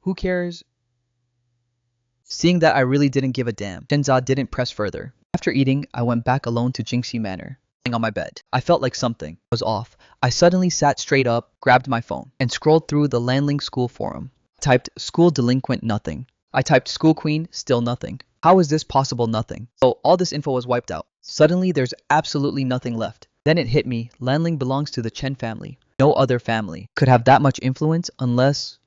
Who cares?" Seeing that I really didn't give a damn, Shenza didn't press further. After eating, I went back alone to Jingxi Manor. Lying on my bed, I felt like something was off. I suddenly sat straight up, grabbed my phone, and scrolled through the Lanling school forum. I typed "school delinquent" nothing. I typed "school queen" still nothing. How is this possible? Nothing. So all this info was wiped out. Suddenly there's absolutely nothing left. Then it hit me, Lanling belongs to the Chen family. No other family could have that much influence unless...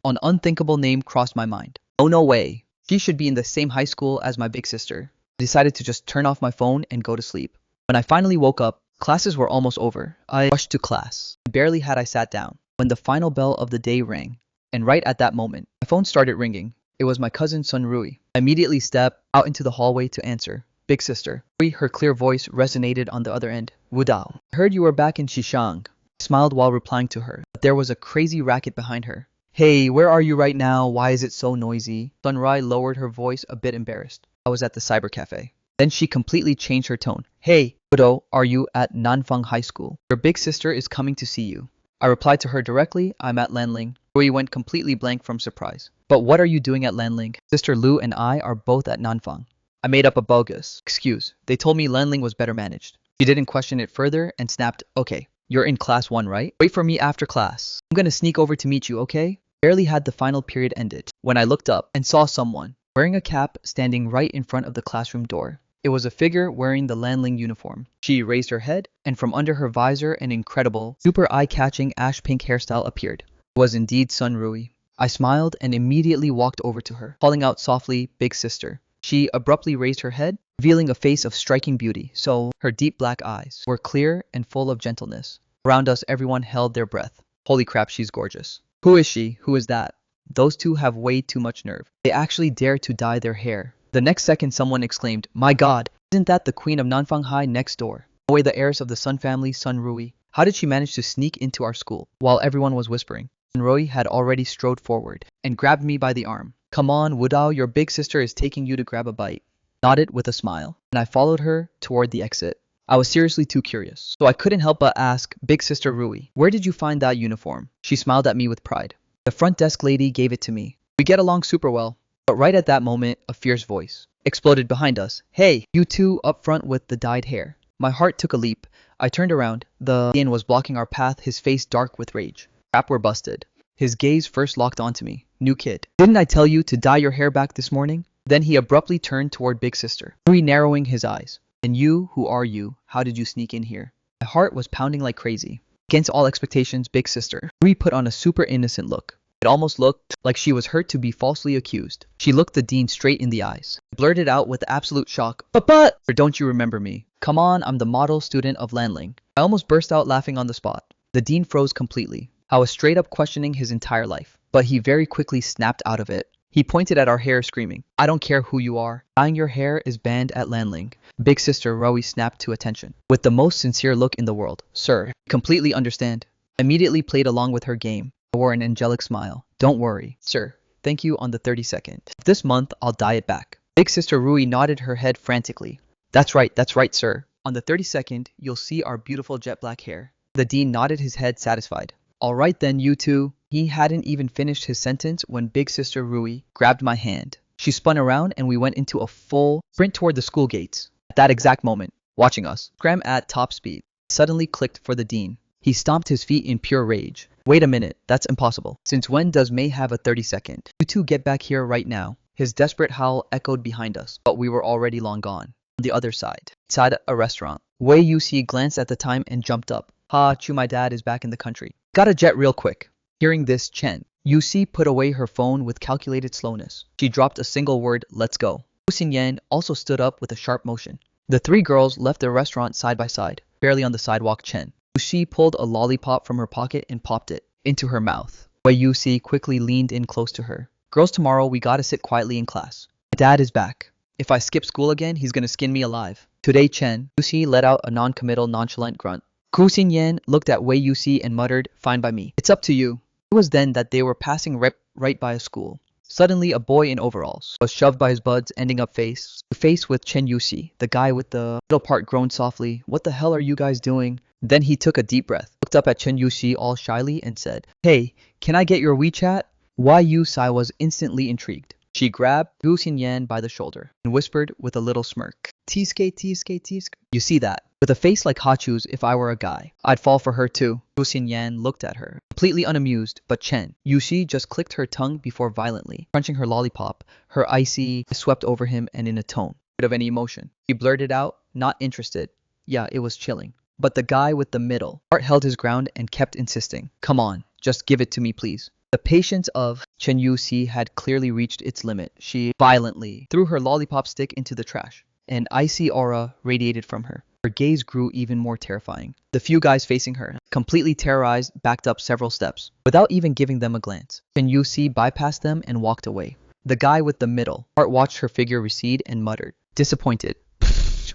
An unthinkable name crossed my mind. Oh, no way. She should be in the same high school as my big sister. I decided to just turn off my phone and go to sleep. When I finally woke up, classes were almost over. I rushed to class. Barely had I sat down when the final bell of the day rang. And right at that moment, my phone started ringing. It was my cousin Sun Rui. I immediately stepped out into the hallway to answer. "Big sister." Rui, her clear voice resonated on the other end. "Wudao, I heard you were back in Xishang." I smiled while replying to her, but there was a crazy racket behind her. "Hey, where are you right now? Why is it so noisy?" Sun Rui lowered her voice, a bit embarrassed. "I was at the cyber cafe." Then she completely changed her tone. "Hey, Wudao, are you at Nanfang High School? Your big sister is coming to see you." I replied to her directly, "I'm at Lanling." Rui went completely blank from surprise. "But what are you doing at Lanling? Sister Lu and I are both at Nanfang." I made up a bogus excuse. They told me Lanling was better managed. She didn't question it further and snapped, "Okay, you're in class 1, right? Wait for me after class. I'm gonna sneak over to meet you, okay?" Barely had the final period ended when I looked up and saw someone wearing a cap standing right in front of the classroom door. It was a figure wearing the Lanling uniform. She raised her head, and from under her visor an incredible, super eye-catching ash pink hairstyle appeared. It was indeed Sun Rui. I smiled and immediately walked over to her, calling out softly, "Big sister." She abruptly raised her head, revealing a face of striking beauty, so her deep black eyes were clear and full of gentleness. Around us everyone held their breath. Holy crap, she's gorgeous. Who is she? Who is that? Those two have way too much nerve. They actually dare to dye their hair. The next second someone exclaimed, "My god, isn't that the queen of Nanfang High next door? No way, the heiress of the Sun family, Sun Rui. How did she manage to sneak into our school?" While everyone was whispering, Sun Rui had already strode forward and grabbed me by the arm. "Come on, Wudao, your big sister is taking you to grab a bite." I nodded with a smile, and I followed her toward the exit. I was seriously too curious, so I couldn't help but ask, "Big sister Rui, where did you find that uniform?" She smiled at me with pride. "The front desk lady gave it to me. We get along super well." But right at that moment, a fierce voice exploded behind us. "Hey, you two up front with the dyed hair." My heart took a leap. I turned around. The Ian was blocking our path, his face dark with rage. Crap, we're busted. His gaze first locked onto me. "New kid, didn't I tell you to dye your hair back this morning?" Then he abruptly turned toward Big Sister, narrowing his eyes. "And you, who are you? How did you sneak in here?" My heart was pounding like crazy. Against all expectations, Big Sister Rui put on a super innocent look. It almost looked like she was hurt to be falsely accused. She looked the dean straight in the eyes, blurted out with absolute shock, But, or don't you remember me? Come on, I'm the model student of Lanling." I almost burst out laughing on the spot. The dean froze completely. I was straight up questioning his entire life, but he very quickly snapped out of it. He pointed at our hair, screaming, "I don't care who you are. Dyeing your hair is banned at Lanling." Big sister Rui snapped to attention, with the most sincere look in the world. "Sir, completely understand." Immediately played along with her game. I wore an angelic smile. "Don't worry, sir. Thank you on the 32nd. This month, I'll dye it back." Big sister Rui nodded her head frantically. That's right, sir. On the 32nd, you'll see our beautiful jet black hair." The dean nodded his head satisfied. Alright then, you two. He hadn't even finished his sentence when big sister Rui grabbed my hand. She spun around and we went into a full sprint toward the school gates. At that exact moment, watching us scram at top speed, suddenly clicked for the dean. He stomped his feet in pure rage. Wait a minute, that's impossible. Since when does May have a 30-second? You two get back here right now. His desperate howl echoed behind us, but we were already long gone. On the other side, inside a restaurant, Wei Yuxi glanced at the time and jumped up. Ha, Chu, my dad is back in the country. Gotta jet real quick. Hearing this, Chen Yuxi put away her phone with calculated slowness. She dropped a single word, let's go. Gu Xinyan also stood up with a sharp motion. The three girls left the restaurant side by side. Barely on the sidewalk, Chen Yuxi pulled a lollipop from her pocket and popped it into her mouth. Wei Yuxi quickly leaned in close to her. Girls, tomorrow we gotta sit quietly in class. My dad is back. If I skip school again, he's gonna skin me alive. Today, Chen Yuxi let out a non-committal, nonchalant grunt. Gu Xinyan looked at Wei Yuxi and muttered, fine by me. It's up to you. It was then that they were passing right by a school. Suddenly, a boy in overalls was shoved by his buds, ending up face to face with Chen Yuxi. The guy with the middle part groaned softly, what the hell are you guys doing? Then he took a deep breath, looked up at Chen Yuxi all shyly and said, hey, can I get your WeChat? Wei Yuxi was instantly intrigued. She grabbed Gu Xinyan by the shoulder and whispered with a little smirk, T-skate, T-skate, T-skate. You see that? With a face like Hachu's, if I were a guy, I'd fall for her too. Gu Xinyan looked at her, completely unamused, but Chen Yuxi just clicked her tongue before violently crunching her lollipop. Her icy swept over him and in a tone of any emotion. He blurted out, not interested. Yeah, it was chilling. But the guy with the middle part held his ground and kept insisting, come on, just give it to me please. The patience of Chen Yuxi had clearly reached its limit. She violently threw her lollipop stick into the trash. An icy aura radiated from her. Her gaze grew even more terrifying. The few guys facing her, completely terrorized, backed up several steps, without even giving them a glance. Chen Yuxi bypassed them and walked away. The guy with the middle part watched her figure recede and muttered, disappointed.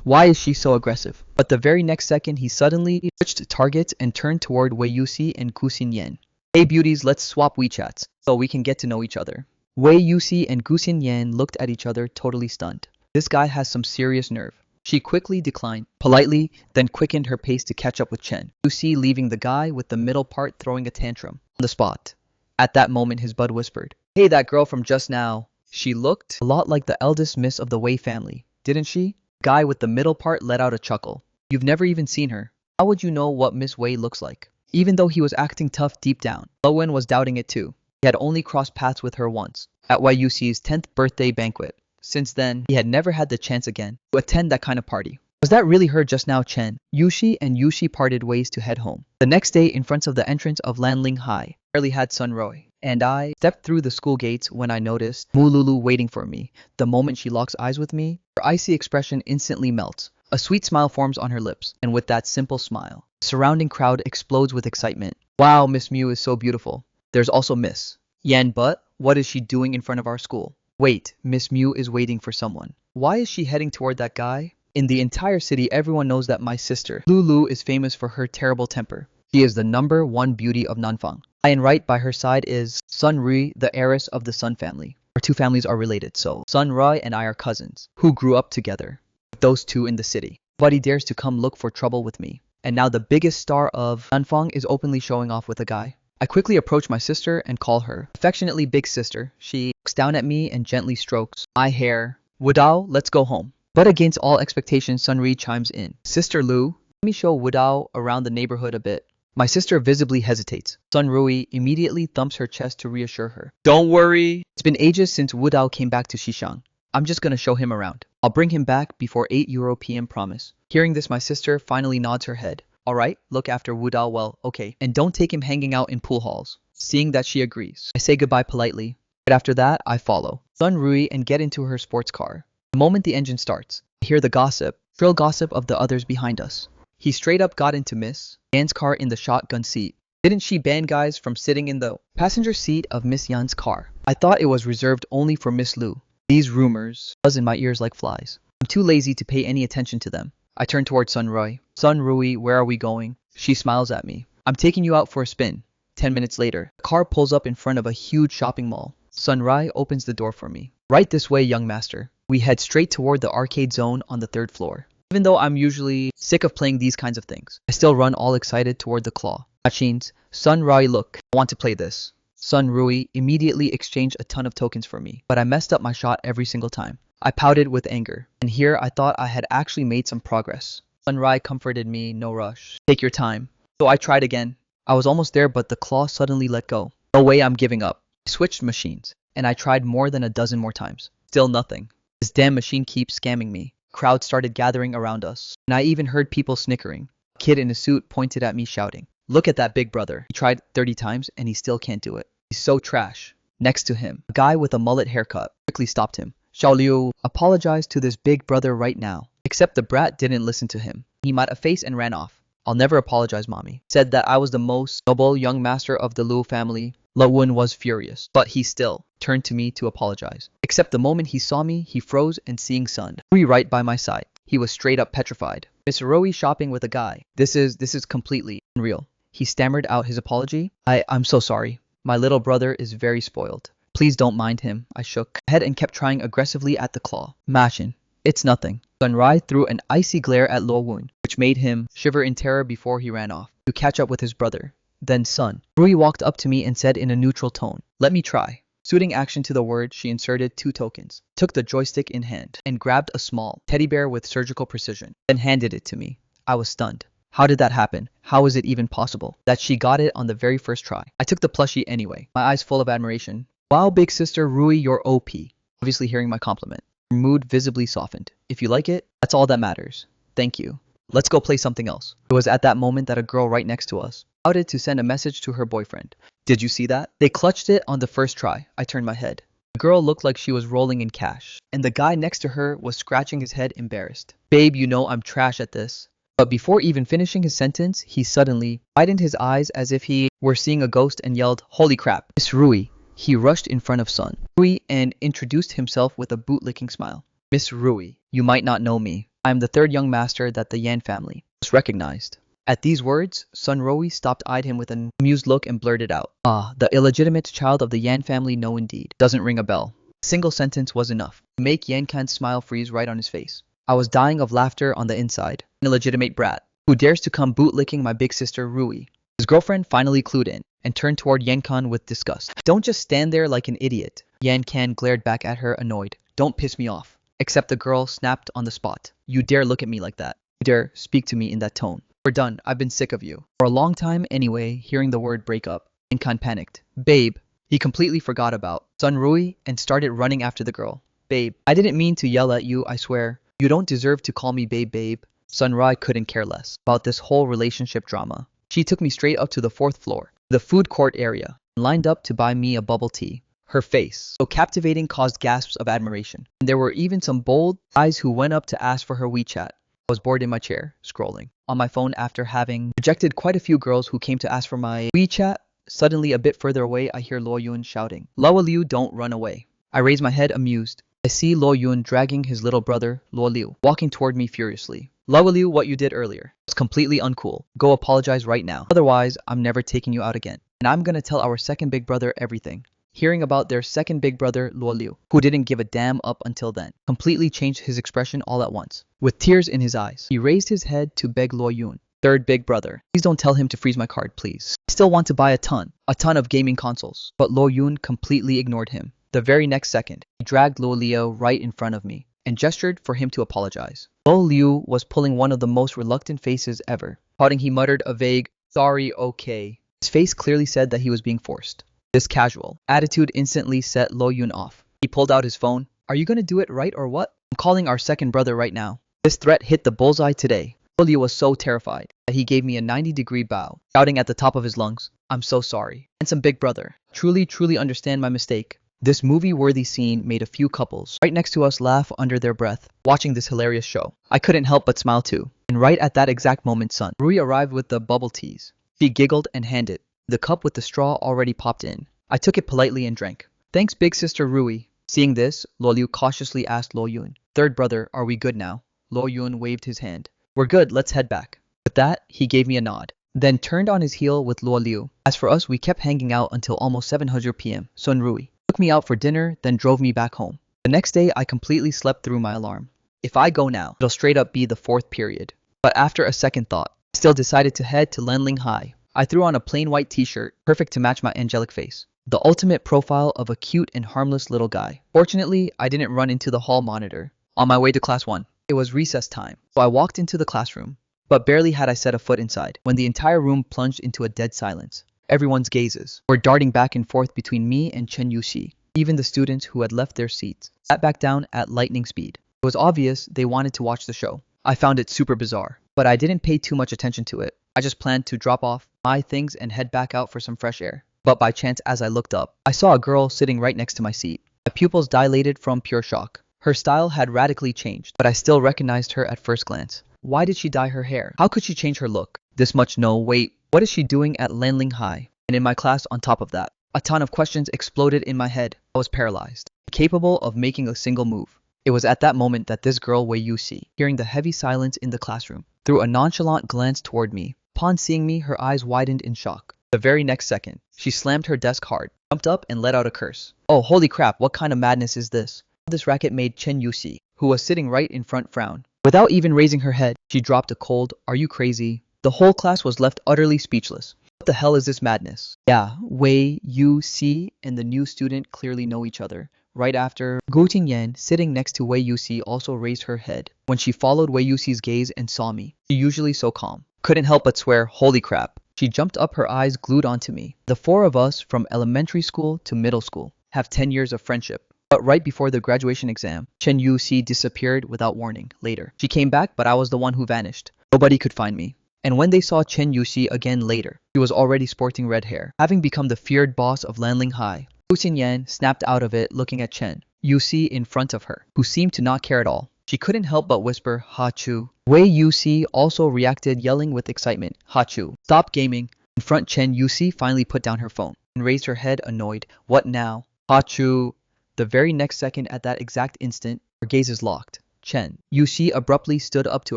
Why is she so aggressive? But the very next second, he suddenly switched targets and turned toward Wei Yuxi and Gu Xinyan. Hey beauties, let's swap WeChats, so we can get to know each other. Wei Yuxi and Gu Xinyan looked at each other totally stunned. This guy has some serious nerve. She quickly declined, politely, then quickened her pace to catch up with Chen Yuxi, leaving the guy with the middle part throwing a tantrum on the spot. At that moment, his bud whispered, hey, that girl from just now. She looked a lot like the eldest miss of the Wei family, didn't she? Guy with the middle part let out a chuckle. You've never even seen her. How would you know what Miss Wei looks like? Even though he was acting tough deep down, Lowen was doubting it too. He had only crossed paths with her once, at Wei Yuxi's 10th birthday banquet. Since then, he had never had the chance again to attend that kind of party. Was that really her just now? Chen Yuxi and Yuxi parted ways to head home. The next day, in front of the entrance of Lanling High, barely had Sun Roy, and I stepped through the school gates when I noticed Mululu waiting for me. The moment she locks eyes with me, her icy expression instantly melts. A sweet smile forms on her lips, and with that simple smile, the surrounding crowd explodes with excitement. Wow, Miss Mew is so beautiful. There's also Miss Yan, but what is she doing in front of our school? Wait, Miss Mew is waiting for someone. Why is she heading toward that guy? In the entire city, everyone knows that my sister, Lulu, is famous for her terrible temper. She is the #1 beauty of Nanfang. And right by her side is Sun Rui, the heiress of the Sun family. Our two families are related, so Sun Rui and I are cousins, who grew up together. Those two in the city. Nobody dares to come look for trouble with me. And now the biggest star of Nanfang is openly showing off with a guy. I quickly approach my sister and call her affectionately big sister. She looks down at me and gently strokes my hair. Wudao, let's go home. But against all expectations, Sunri chimes in. Sister Lu, let me show Wudao around the neighborhood a bit. My sister visibly hesitates. Sun Rui immediately thumps her chest to reassure her. Don't worry. It's been ages since Wudao came back to Xishang. I'm just gonna show him around. I'll bring him back before 8 Euro PM, promise. Hearing this, my sister finally nods her head. Alright, look after Wudao well, okay. And don't take him hanging out in pool halls. Seeing that she agrees, I say goodbye politely. Right after that, I follow Sun Rui and get into her sports car. The moment the engine starts, I hear the gossip, shrill gossip of the others behind us. He straight up got into Miss Yan's car in the shotgun seat. Didn't she ban guys from sitting in the passenger seat of Miss Yan's car? I thought it was reserved only for Miss Lu. These rumors buzz in my ears like flies. I'm too lazy to pay any attention to them. I turn towards Sun Rui. Sun Rui, where are we going? She smiles at me. I'm taking you out for a spin. 10 minutes later, the car pulls up in front of a huge shopping mall. Sun Rui opens the door for me. Right this way, young master. We head straight toward the arcade zone on the 3rd floor. Even though I'm usually sick of playing these kinds of things, I still run all excited toward the claw. Machines. Sun Rui, look. I want to play this. Sun Rui immediately exchanged a ton of tokens for me, but I messed up my shot every single time. I pouted with anger, and here I thought I had actually made some progress. Sun Rui comforted me, no rush. Take your time. So I tried again. I was almost there, but the claw suddenly let go. No way, I'm giving up. I switched machines, and I tried more than a dozen more times. Still nothing. This damn machine keeps scamming me. Crowds started gathering around us, and I even heard people snickering. A kid in a suit pointed at me shouting, "Look at that big brother. He tried 30 times and he still can't do it. He's so trash." Next to him, a guy with a mullet haircut quickly stopped him. "Xiao Liu, apologize to this big brother right now." Except the brat didn't listen to him. He made a face and ran off. "I'll never apologize, mommy." Said that I was the most noble young master of the Liu family. Lo Wun was furious, but he still turned to me to apologize. Except the moment he saw me, he froze, and seeing Sun Rui right by my side, he was straight up petrified. "Miss Rui shopping with a guy. This is completely unreal." He stammered out his apology. I'm so sorry. My little brother is very spoiled. Please don't mind him." I shook my head and kept trying aggressively at the claw. "Machin, it's nothing." Sun Rui threw an icy glare at Lo Wun, which made him shiver in terror before he ran off to catch up with his brother. Then Sun Rui walked up to me and said in a neutral tone, "Let me try." Suiting action to the word, she inserted 2 tokens, took the joystick in hand, and grabbed a small teddy bear with surgical precision, then handed it to me. I was stunned. How did that happen? How is it even possible that she got it on the very first try? I took the plushie anyway, my eyes full of admiration. "Wow, big sister Rui, you're OP." Obviously hearing my compliment. Her mood visibly softened. "If you like it, that's all that matters. Thank you. Let's go play something else." It was at that moment that a girl right next to us shouted to send a message to her boyfriend. Did you see that? They clutched it on the first try. I turned my head. The girl looked like she was rolling in cash, and the guy next to her was scratching his head embarrassed. "Babe, you know I'm trash at this." But before even finishing his sentence, he suddenly widened his eyes as if he were seeing a ghost and yelled, "Holy crap, Miss Rui." He rushed in front of Sun Rui and introduced himself with a bootlicking smile. "Miss Rui, you might not know me. I am the 3rd young master that the Yan family has recognized." At these words, Sun Rui stopped, eyed him with an amused look, and blurted out, "Ah, the illegitimate child of the Yan family, no indeed." Doesn't ring a bell. A single sentence was enough to make Yan Kan's smile freeze right on his face. I was dying of laughter on the inside. An illegitimate brat who dares to come bootlicking my big sister Rui. His girlfriend finally clued in and turned toward Yan Kan with disgust. "Don't just stand there like an idiot." Yan Kan glared back at her, annoyed. "Don't piss me off." Except the girl snapped on the spot. "You dare look at me like that? You dare speak to me in that tone? We're done. I've been sick of you." For a long time anyway, hearing the word break up, Yan Kan panicked. "Babe." He completely forgot about Sun Rui and started running after the girl. "Babe, I didn't mean to yell at you, I swear. You don't deserve to call me babe." Sun Rui couldn't care less about this whole relationship drama. She took me straight up to the 4th floor, the food court area, and lined up to buy me a bubble tea. Her face, so captivating, caused gasps of admiration. And there were even some bold eyes who went up to ask for her WeChat. I was bored in my chair, scrolling on my phone after having rejected quite a few girls who came to ask for my WeChat. Suddenly, a bit further away, I hear Lo Yun shouting, "Lo Liu, don't run away." I raise my head, amused. I see Lo Yun dragging his little brother, Lo Liu, walking toward me furiously. "Lo Liu, what you did earlier was completely uncool. Go apologize right now. Otherwise, I'm never taking you out again. And I'm gonna tell our second big brother everything." Hearing about their second big brother, Lo Liu, who didn't give a damn up until then, completely changed his expression all at once. With tears in his eyes, he raised his head to beg Lo Yun, "Third big brother, please don't tell him to freeze my card, please. I still want to buy a ton of gaming consoles." But Lo Yun completely ignored him. The very next second, he dragged Lo Liu right in front of me and gestured for him to apologize. Lo Liu was pulling one of the most reluctant faces ever. Pouting, he muttered a vague, "Sorry, okay." His face clearly said that he was being forced. This casual attitude instantly set Lo Yun off. He pulled out his phone. "Are you gonna do it right or what? I'm calling our second brother right now." This threat hit the bullseye today. Lo Liu was so terrified that he gave me a 90-degree bow, shouting at the top of his lungs, "I'm so sorry. Handsome big brother. Truly understand my mistake." This movie-worthy scene made a few couples right next to us laugh under their breath, watching this hilarious show. I couldn't help but smile too. And right at that exact moment, Sun Rui arrived with the bubble teas. She giggled and handed the cup with the straw already popped in. I took it politely and drank. "Thanks, big sister Rui." Seeing this, Lo Liu cautiously asked Lo Yun, "Third brother, are we good now?" Lo Yun waved his hand. "We're good, let's head back." With that, he gave me a nod, then turned on his heel with Lo Liu. As for us, we kept hanging out until almost 700 p.m. Sun Rui took me out for dinner, then drove me back home. The next day, I completely slept through my alarm. If I go now, it'll straight up be the 4th period. But after a second thought, I still decided to head to Lenling High. I threw on a plain white t-shirt, perfect to match my angelic face. The ultimate profile of a cute and harmless little guy. Fortunately, I didn't run into the hall monitor on my way to class 1. It was recess time, so I walked into the classroom. But barely had I set a foot inside, when the entire room plunged into a dead silence. Everyone's gazes were darting back and forth between me and Chen Yuxi. Even the students who had left their seats sat back down at lightning speed. It was obvious they wanted to watch the show. I found it super bizarre, but I didn't pay too much attention to it. I just planned to drop off my things and head back out for some fresh air. But by chance, as I looked up, I saw a girl sitting right next to my seat. My pupils dilated from pure shock. Her style had radically changed, but I still recognized her at first glance. Why did she dye her hair? How could she change her look? This much no, wait, what is she doing at Lanling High? And in my class on top of that? A ton of questions exploded in my head. I was paralyzed, incapable of making a single move. It was at that moment that this girl Wei Yusi, hearing the heavy silence in the classroom, threw a nonchalant glance toward me. Upon seeing me, her eyes widened in shock. The very next second, she slammed her desk hard, jumped up and let out a curse. Oh, holy crap, what kind of madness is this? This racket made Chen Yuxi, who was sitting right in front, frown. Without even raising her head, she dropped a cold, "Are you crazy?" The whole class was left utterly speechless. What the hell is this madness? Yeah, Wei Yuxi and the new student clearly know each other. Right after, Gu Qingyan, sitting next to Wei Yuxi, also raised her head. When she followed Wei Yuxi's gaze and saw me, she usually so calm, couldn't help but swear, "Holy crap." She jumped up, her eyes glued onto me. The four of us, from elementary school to middle school, have 10 years of friendship. But right before the graduation exam, Chen Yuxi disappeared without warning. Later, she came back, but I was the one who vanished. Nobody could find me. And when they saw Chen Yuxi again later, she was already sporting red hair, having become the feared boss of Lanling High. Gu Xinyan snapped out of it, looking at Chen Yuxi in front of her, who seemed to not care at all. She couldn't help but whisper, "Ha Chu." Wei Yuxi also reacted, yelling with excitement, "Ha Chu, stop gaming." In front, Chen Yuxi finally put down her phone and raised her head, annoyed. "What now?" "Ha Chu." The very next second, at that exact instant, her gazes locked. Chen Yuxi abruptly stood up to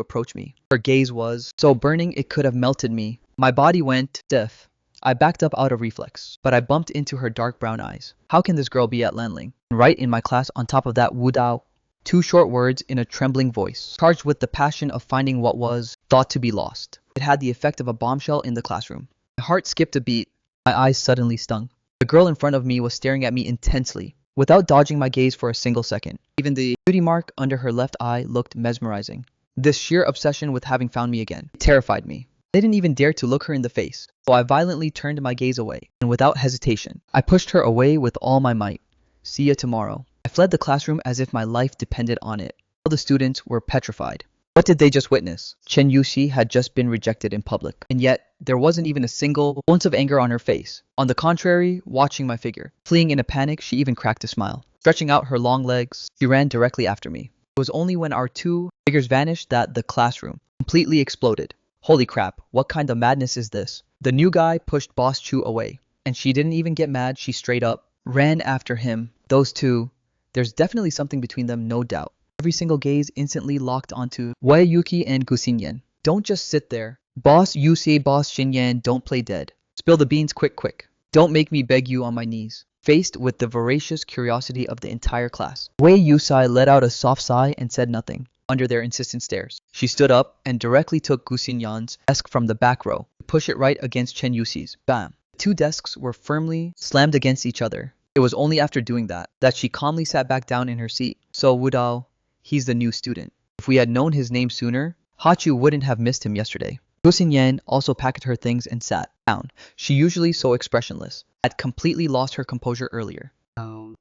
approach me. Her gaze was so burning it could have melted me. My body went stiff. I backed up out of reflex, but I bumped into her dark brown eyes. How can this girl be at Lanling? Right in my class, on top of that, Wu Dao. 2 short words in a trembling voice, charged with the passion of finding what was thought to be lost. It had the effect of a bombshell in the classroom. My heart skipped a beat. My eyes suddenly stung. The girl in front of me was staring at me intensely, without dodging my gaze for a single second. Even the beauty mark under her left eye looked mesmerizing. This sheer obsession with having found me again terrified me. I didn't even dare to look her in the face, so I violently turned my gaze away, and without hesitation, I pushed her away with all my might. "See ya tomorrow." I fled the classroom as if my life depended on it. All the students were petrified. What did they just witness? Chen Yuxi had just been rejected in public, and yet there wasn't even a single ounce of anger on her face. On the contrary, watching my figure, fleeing in a panic, she even cracked a smile. Stretching out her long legs, she ran directly after me. It was only when our 2 figures vanished that the classroom completely exploded. Holy crap, what kind of madness is this? The new guy pushed Boss Chu away, and she didn't even get mad, she straight up ran after him. Those 2, there's definitely something between them, no doubt. Every single gaze instantly locked onto Wei Yuki and Gu Xinyan. Don't just sit there. Boss Yuxi, Boss Xinyan, don't play dead. Spill the beans quick, quick. Don't make me beg you on my knees. Faced with the voracious curiosity of the entire class, Wei Yuxi let out a soft sigh and said nothing. Under their insistent stares, she stood up and directly took Gu Xinyan's desk from the back row, to push it right against Chen Yuxi's. Bam! The 2 desks were firmly slammed against each other. It was only after doing that she calmly sat back down in her seat. So Wu Dao, he's the new student. If we had known his name sooner, Ha Chu wouldn't have missed him yesterday. Gu Xinyan also packed her things and sat down. She, usually so expressionless, had completely lost her composure earlier.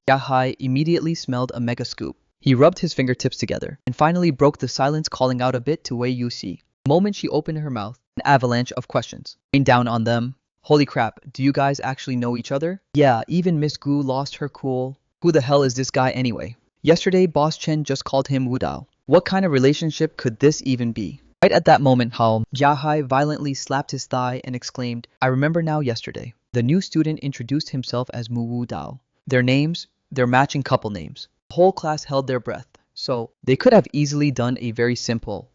Yahai immediately smelled a mega scoop. He rubbed his fingertips together and finally broke the silence, calling out a bit to Wei Yuxi. The moment she opened her mouth, an avalanche of questions rained down on them. Holy crap, do you guys actually know each other? Yeah, even Miss Gu lost her cool. Who the hell is this guy anyway? Yesterday, Boss Chen just called him Wu Dao. What kind of relationship could this even be? Right at that moment, Jiahai violently slapped his thigh and exclaimed, "I remember now yesterday." The new student introduced himself as Mu Wu Dao. Their names, their matching couple names. The whole class held their breath, so they could have easily done a very simple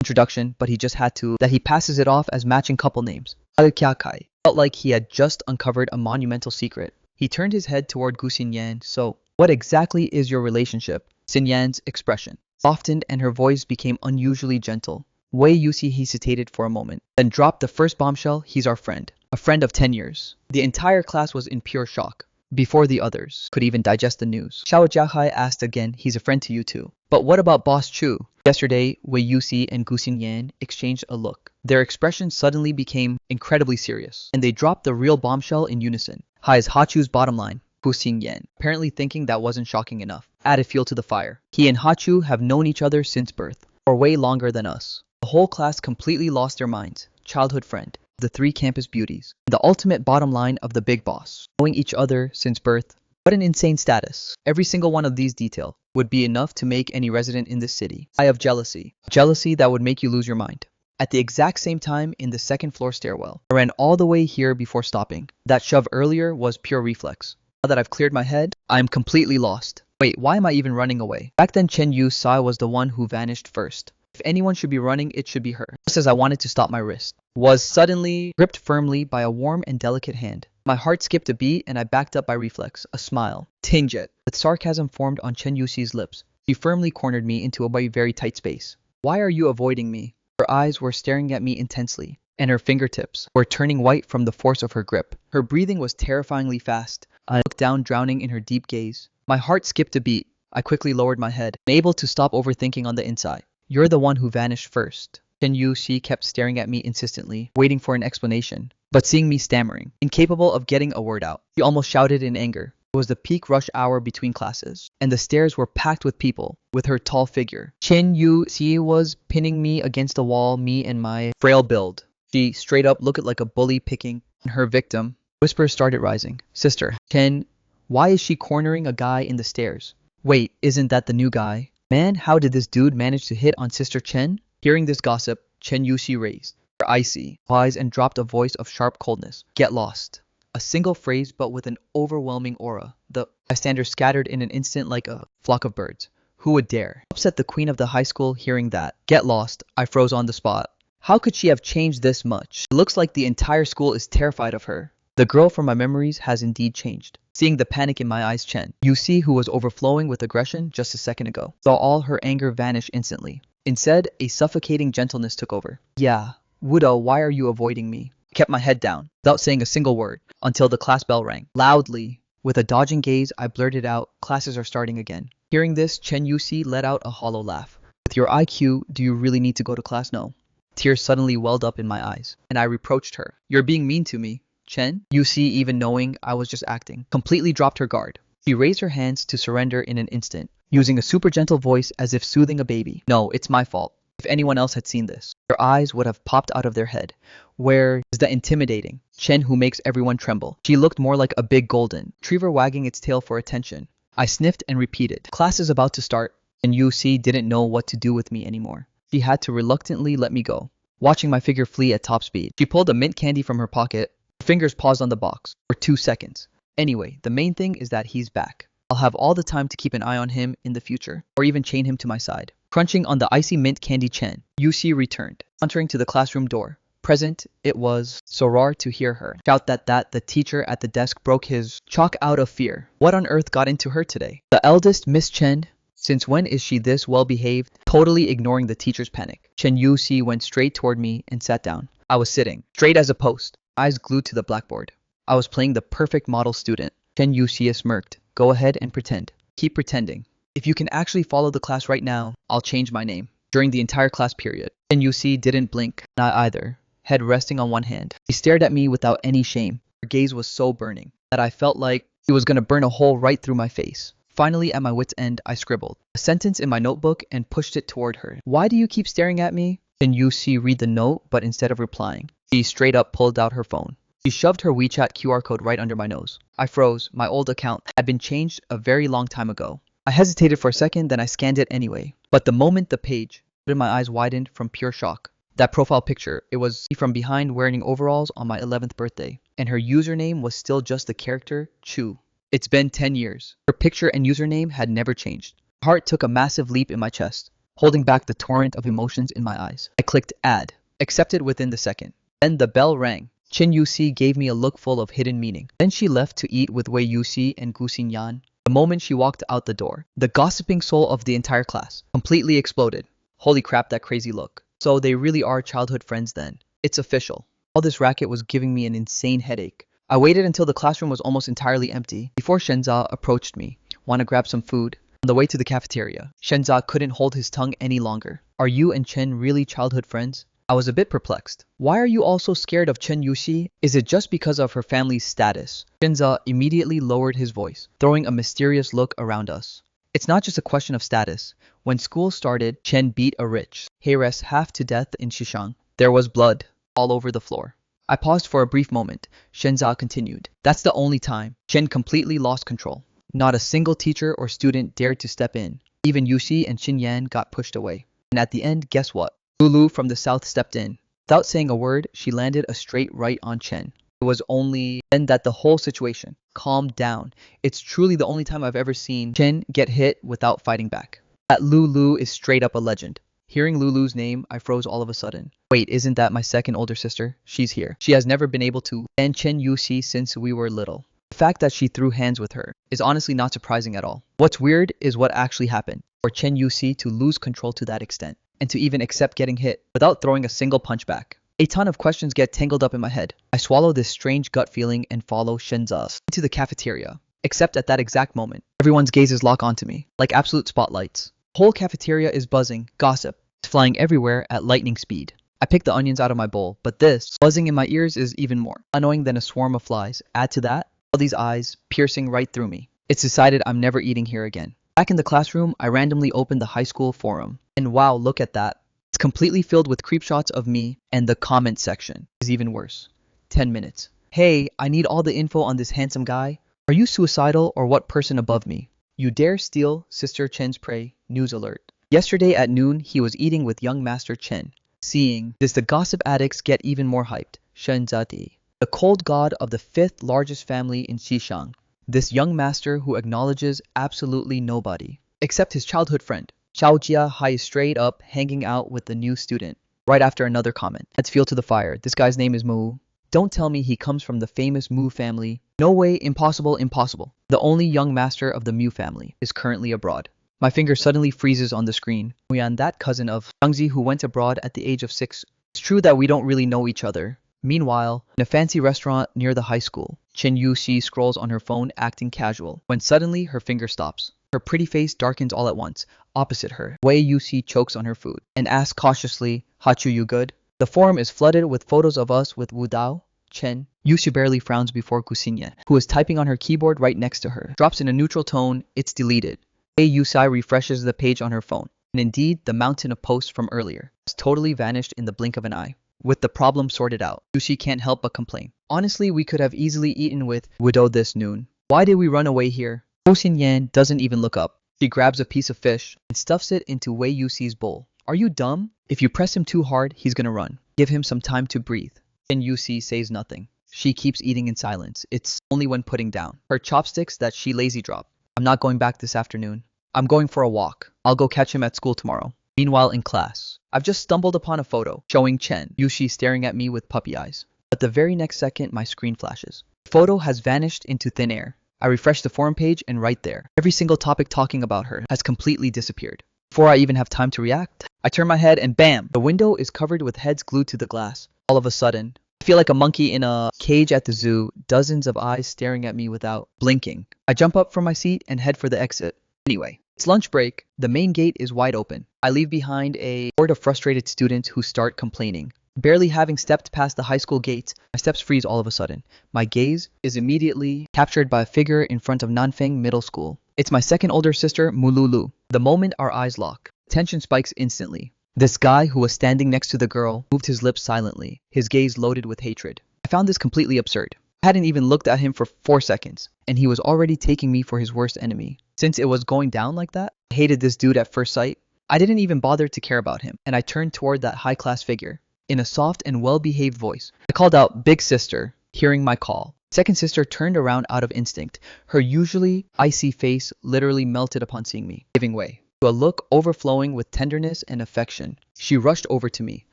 introduction, but he just had to, that he passes it off as matching couple names. Kai felt like he had just uncovered a monumental secret. He turned his head toward Gu Xinyan. "So, what exactly is your relationship?" Xinyan's expression softened and her voice became unusually gentle. Wei Yusi hesitated for a moment, then dropped the first bombshell. He's our friend. A friend of 10 years. The entire class was in pure shock. Before the others could even digest the news, Xiao Jiahai asked again, he's a friend to you too. But what about Boss Chu? Yesterday, Wei Yusi and Gu Xingyan exchanged a look. Their expressions suddenly became incredibly serious, and they dropped the real bombshell in unison. Hi is Hachu's bottom line. Gu Xingyan, apparently thinking that wasn't shocking enough, added fuel to the fire. He and Hachu have known each other since birth, or way longer than us. The whole class completely lost their minds. Childhood friend, the three campus beauties, the ultimate bottom line of the big boss, knowing each other since birth. What an insane status. Every single one of these details would be enough to make any resident in this city die of jealousy. Jealousy that would make you lose your mind. At the exact same time in the second floor stairwell, I ran all the way here before stopping. That shove earlier was pure reflex. Now that I've cleared my head, I'm completely lost. Wait, why am I even running away? Back then Chen Yu Sai was the one who vanished first. If anyone should be running, it should be her. Just as I wanted to stop, my wrist was suddenly gripped firmly by a warm and delicate hand. My heart skipped a beat and I backed up by reflex. A smile, tinged with sarcasm, formed on Chen Yuxi's lips. She firmly cornered me into a very tight space. Why are you avoiding me? Her eyes were staring at me intensely, and her fingertips were turning white from the force of her grip. Her breathing was terrifyingly fast. I looked down, drowning in her deep gaze. My heart skipped a beat. I quickly lowered my head, unable to stop overthinking on the inside. You're the one who vanished first. Chen Yu-shi kept staring at me insistently, waiting for an explanation. But seeing me stammering, incapable of getting a word out, she almost shouted in anger. It was the peak rush hour between classes, and the stairs were packed with people. With her tall figure, Chen Yu-shi was pinning me against the wall, me and my frail build. She straight up looked like a bully picking on her victim. Whispers started rising. Sister, Chen, why is she cornering a guy in the stairs? Wait, isn't that the new guy? Man, how did this dude manage to hit on Sister Chen? Hearing this gossip, Chen Yuxi raised her icy eyes and dropped a voice of sharp coldness. Get lost. A single phrase, but with an overwhelming aura. The bystanders scattered in an instant like a flock of birds. Who would dare? Upset the queen of the high school hearing that. Get lost. I froze on the spot. How could she have changed this much? It looks like the entire school is terrified of her. The girl from my memories has indeed changed. Seeing the panic in my eyes, Chen Yuxi, who was overflowing with aggression just a second ago, saw all her anger vanish instantly. Instead, a suffocating gentleness took over. Yeah, Wudo, why are you avoiding me? I kept my head down, without saying a single word, until the class bell rang. Loudly, with a dodging gaze, I blurted out, classes are starting again. Hearing this, Chen Yuxi let out a hollow laugh. With your IQ, do you really need to go to class? No. Tears suddenly welled up in my eyes, and I reproached her. You're being mean to me. Chen Yuxi, even knowing I was just acting, completely dropped her guard. She raised her hands to surrender in an instant, using a super gentle voice as if soothing a baby. No, it's my fault. If anyone else had seen this, their eyes would have popped out of their head. Where is the intimidating Chen who makes everyone tremble? She looked more like a big golden retriever wagging its tail for attention. I sniffed and repeated, class is about to start, and Yuxi didn't know what to do with me anymore. She had to reluctantly let me go, watching my figure flee at top speed. She pulled a mint candy from her pocket. Her fingers paused on the box for 2 seconds. Anyway, the main thing is that he's back. I'll have all the time to keep an eye on him in the future, or even chain him to my side. Crunching on the icy mint candy, Chen Yuxi returned, sauntering to the classroom door. Present, it was so rare to hear her shout that the teacher at the desk broke his chalk out of fear. What on earth got into her today? The eldest, Miss Chen, since when is she this well-behaved? Totally ignoring the teacher's panic, Chen Yuxi went straight toward me and sat down. I was sitting, straight as a post, eyes glued to the blackboard. I was playing the perfect model student. Chen Yuxi smirked. Go ahead and pretend. Keep pretending. If you can actually follow the class right now, I'll change my name. During the entire class period, Chen Yuxi didn't blink, not either, head resting on one hand. She stared at me without any shame. Her gaze was so burning that I felt like she was gonna burn a hole right through my face. Finally, at my wit's end, I scribbled a sentence in my notebook and pushed it toward her. Why do you keep staring at me? Chen Yuxi read the note, but instead of replying, she straight up pulled out her phone. She shoved her WeChat QR code right under my nose. I froze. My old account had been changed a very long time ago. I hesitated for a second, then I scanned it anyway. But the moment the page, my eyes widened from pure shock. That profile picture, it was me from behind wearing overalls on my 11th birthday. And her username was still just the character Chu. It's been 10 years. Her picture and username had never changed. My heart took a massive leap in my chest, holding back the torrent of emotions in my eyes. I clicked add, accepted within the second. Then the bell rang. Chen Yuxi gave me a look full of hidden meaning. Then she left to eat with Wei Yuxi and Gu Xingyan. The moment she walked out the door, the gossiping soul of the entire class completely exploded. Holy crap, that crazy look. So they really are childhood friends then. It's official. All this racket was giving me an insane headache. I waited until the classroom was almost entirely empty before Shenza approached me. Want to grab some food? On the way to the cafeteria, Shenza couldn't hold his tongue any longer. Are you and Chen really childhood friends? I was a bit perplexed. Why are you all so scared of Chen Yuxi? Is it just because of her family's status? Shenza immediately lowered his voice, throwing a mysterious look around us. It's not just a question of status. When school started, Chen beat a rich heiress half to death in Shishang. There was blood all over the floor. I paused for a brief moment. Shenza continued. That's the only time Chen completely lost control. Not a single teacher or student dared to step in. Even Yuxi and Xinyan got pushed away. And at the end, guess what? Lulu from the south stepped in. Without saying a word, she landed a straight right on Chen. It was only then that the whole situation calmed down. It's truly the only time I've ever seen Chen get hit without fighting back. That Lulu is straight up a legend. Hearing Lulu's name, I froze all of a sudden. Wait, isn't that my second older sister? She's here. She has never been able to stand Chen Yuxi since we were little. The fact that she threw hands with her is honestly not surprising at all. What's weird is what actually happened for Chen Yuxi to lose control to that extent, and to even accept getting hit without throwing a single punch back. A ton of questions get tangled up in my head. I swallow this strange gut feeling and follow Shenza into the cafeteria. Except at that exact moment, everyone's gazes lock onto me, like absolute spotlights. The whole cafeteria is buzzing, gossip is flying everywhere at lightning speed. I pick the onions out of my bowl, but this buzzing in my ears is even more annoying than a swarm of flies. Add to that, all these eyes piercing right through me. It's decided I'm never eating here again. Back in the classroom, I randomly opened the high school forum. And wow, look at that. It's completely filled with creep shots of me, and the comment section is even worse. 10 minutes. Hey, I need all the info on this handsome guy. Are you suicidal or what person above me? You dare steal Sister Chen's prey. News alert. Yesterday at noon, he was eating with young Master Chen. Seeing this, the gossip addicts get even more hyped. Shenzati, the cold god of the 5th largest family in Xishang. This young master who acknowledges absolutely nobody, except his childhood friend. Xiao Jia is straight up hanging out with the new student. Right after another comment. Let's fuel to the fire. This guy's name is Mu. Don't tell me he comes from the famous Mu family. No way, impossible, impossible. The only young master of the Mu family is currently abroad. My finger suddenly freezes on the screen. Muyan, that cousin of Zhangzi who went abroad at the age of 6. It's true that we don't really know each other. Meanwhile, in a fancy restaurant near the high school, Chen Yuxi scrolls on her phone acting casual, when suddenly her finger stops. Her pretty face darkens all at once. Opposite her, Wei Yuxi chokes on her food and asks cautiously, Hachu, you good? The forum is flooded with photos of us with Wu Dao, Chen. Yuxi barely frowns before Guxinya, who is typing on her keyboard right next to her. Drops in a neutral tone, it's deleted. Wei Yuxi refreshes the page on her phone, and indeed, the mountain of posts from earlier has totally vanished in the blink of an eye. With the problem sorted out, Yuxi can't help but complain. Honestly, we could have easily eaten with Widow this noon. Why did we run away here? Hu Xinyan doesn't even look up. She grabs a piece of fish and stuffs it into Wei Yuxi's bowl. Are you dumb? If you press him too hard, he's gonna run. Give him some time to breathe. Then Yuxi says nothing. She keeps eating in silence. It's only when putting down her chopsticks that she lazy drop. I'm not going back this afternoon. I'm going for a walk. I'll go catch him at school tomorrow. Meanwhile, in class, I've just stumbled upon a photo showing Chen Yuxi staring at me with puppy eyes. But the very next second, my screen flashes. The photo has vanished into thin air. I refresh the forum page and right there, every single topic talking about her has completely disappeared. Before I even have time to react, I turn my head and bam! The window is covered with heads glued to the glass. All of a sudden, I feel like a monkey in a cage at the zoo, dozens of eyes staring at me without blinking. I jump up from my seat and head for the exit. Anyway, it's lunch break. The main gate is wide open. I leave behind a horde of frustrated students who start complaining. Barely having stepped past the high school gates, my steps freeze all of a sudden. My gaze is immediately captured by a figure in front of Nanfeng Middle School. It's my second older sister, Mululu. The moment our eyes lock, tension spikes instantly. This guy who was standing next to the girl moved his lips silently, his gaze loaded with hatred. I found this completely absurd. I hadn't even looked at him for 4 seconds, and he was already taking me for his worst enemy. Since it was going down like that, I hated this dude at first sight. I didn't even bother to care about him, and I turned toward that high-class figure. In a soft and well-behaved voice, I called out, "Big sister," hearing my call. Second sister turned around out of instinct. Her usually icy face literally melted upon seeing me, giving way to a look overflowing with tenderness and affection. She rushed over to me.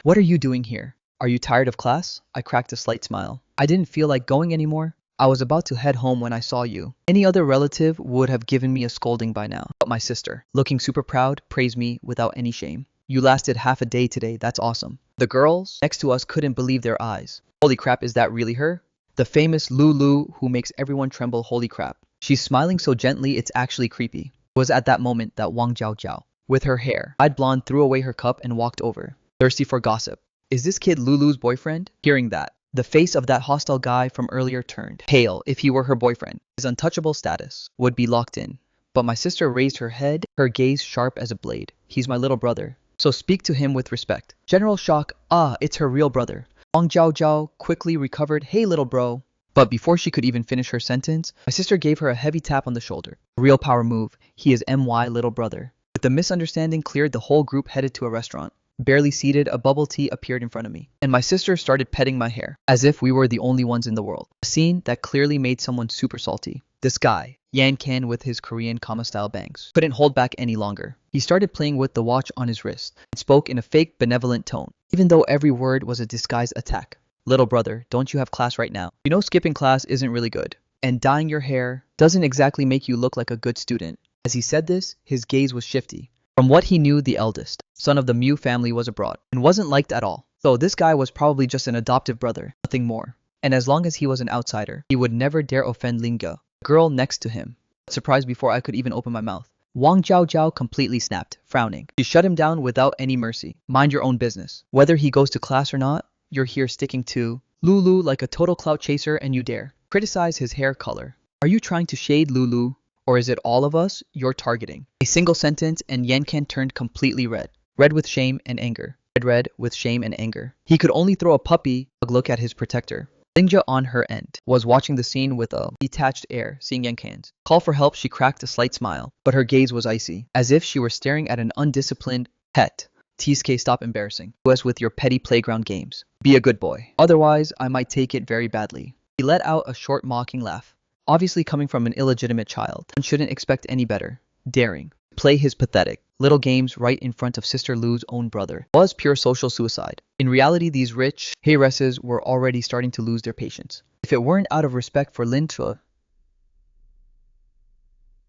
"What are you doing here? Are you tired of class?" I cracked a slight smile. I didn't feel like going anymore. I was about to head home when I saw you. Any other relative would have given me a scolding by now. But my sister, looking super proud, praised me without any shame. You lasted half a day today, that's awesome. The girls next to us couldn't believe their eyes. Holy crap, is that really her? The famous Lulu who makes everyone tremble, holy crap. She's smiling so gently it's actually creepy. It was at that moment that Wang Jiao, with her hair dyed blonde, threw away her cup and walked over, thirsty for gossip. Is this kid Lulu's boyfriend? Hearing that, the face of that hostile guy from earlier turned pale. If he were her boyfriend, his untouchable status would be locked in. But my sister raised her head, her gaze sharp as a blade. He's my little brother, so speak to him with respect. General shock, it's her real brother. Wang Jiao quickly recovered, hey little bro. But before she could even finish her sentence, my sister gave her a heavy tap on the shoulder. A real power move, he is MY little brother. With the misunderstanding cleared, the whole group headed to a restaurant. Barely seated, a bubble tea appeared in front of me, and my sister started petting my hair, as if we were the only ones in the world. A scene that clearly made someone super salty. This guy, Yan Kan with his Korean Kama-style bangs, couldn't hold back any longer. He started playing with the watch on his wrist, and spoke in a fake benevolent tone, even though every word was a disguised attack. Little brother, don't you have class right now? You know skipping class isn't really good, and dyeing your hair doesn't exactly make you look like a good student. As he said this, his gaze was shifty. From what he knew, the eldest son of the Mew family was abroad, and wasn't liked at all. So this guy was probably just an adoptive brother, nothing more. And as long as he was an outsider, he would never dare offend Linga, the girl next to him. Surprised before I could even open my mouth. Wang Jiao completely snapped, frowning. She shut him down without any mercy. Mind your own business. Whether he goes to class or not, you're here sticking to Lulu like a total clout chaser, and you dare criticize his hair color. Are you trying to shade Lulu? Or is it all of us you're targeting? A single sentence and Yankan turned completely red. Red with shame and anger. Red with shame and anger. He could only throw a puppy look at his protector. Lingja on her end was watching the scene with a detached air. Seeing Yankan's call for help, she cracked a slight smile, but her gaze was icy, as if she were staring at an undisciplined pet. TSK, stop embarrassing us with your petty playground games. Be a good boy. Otherwise, I might take it very badly. He let out a short mocking laugh. Obviously coming from an illegitimate child, one shouldn't expect any better. Daring play his pathetic little games right in front of Sister Lu's own brother was pure social suicide. In reality, these rich heiresses were already starting to lose their patience. If it weren't out of respect for Lin Chua,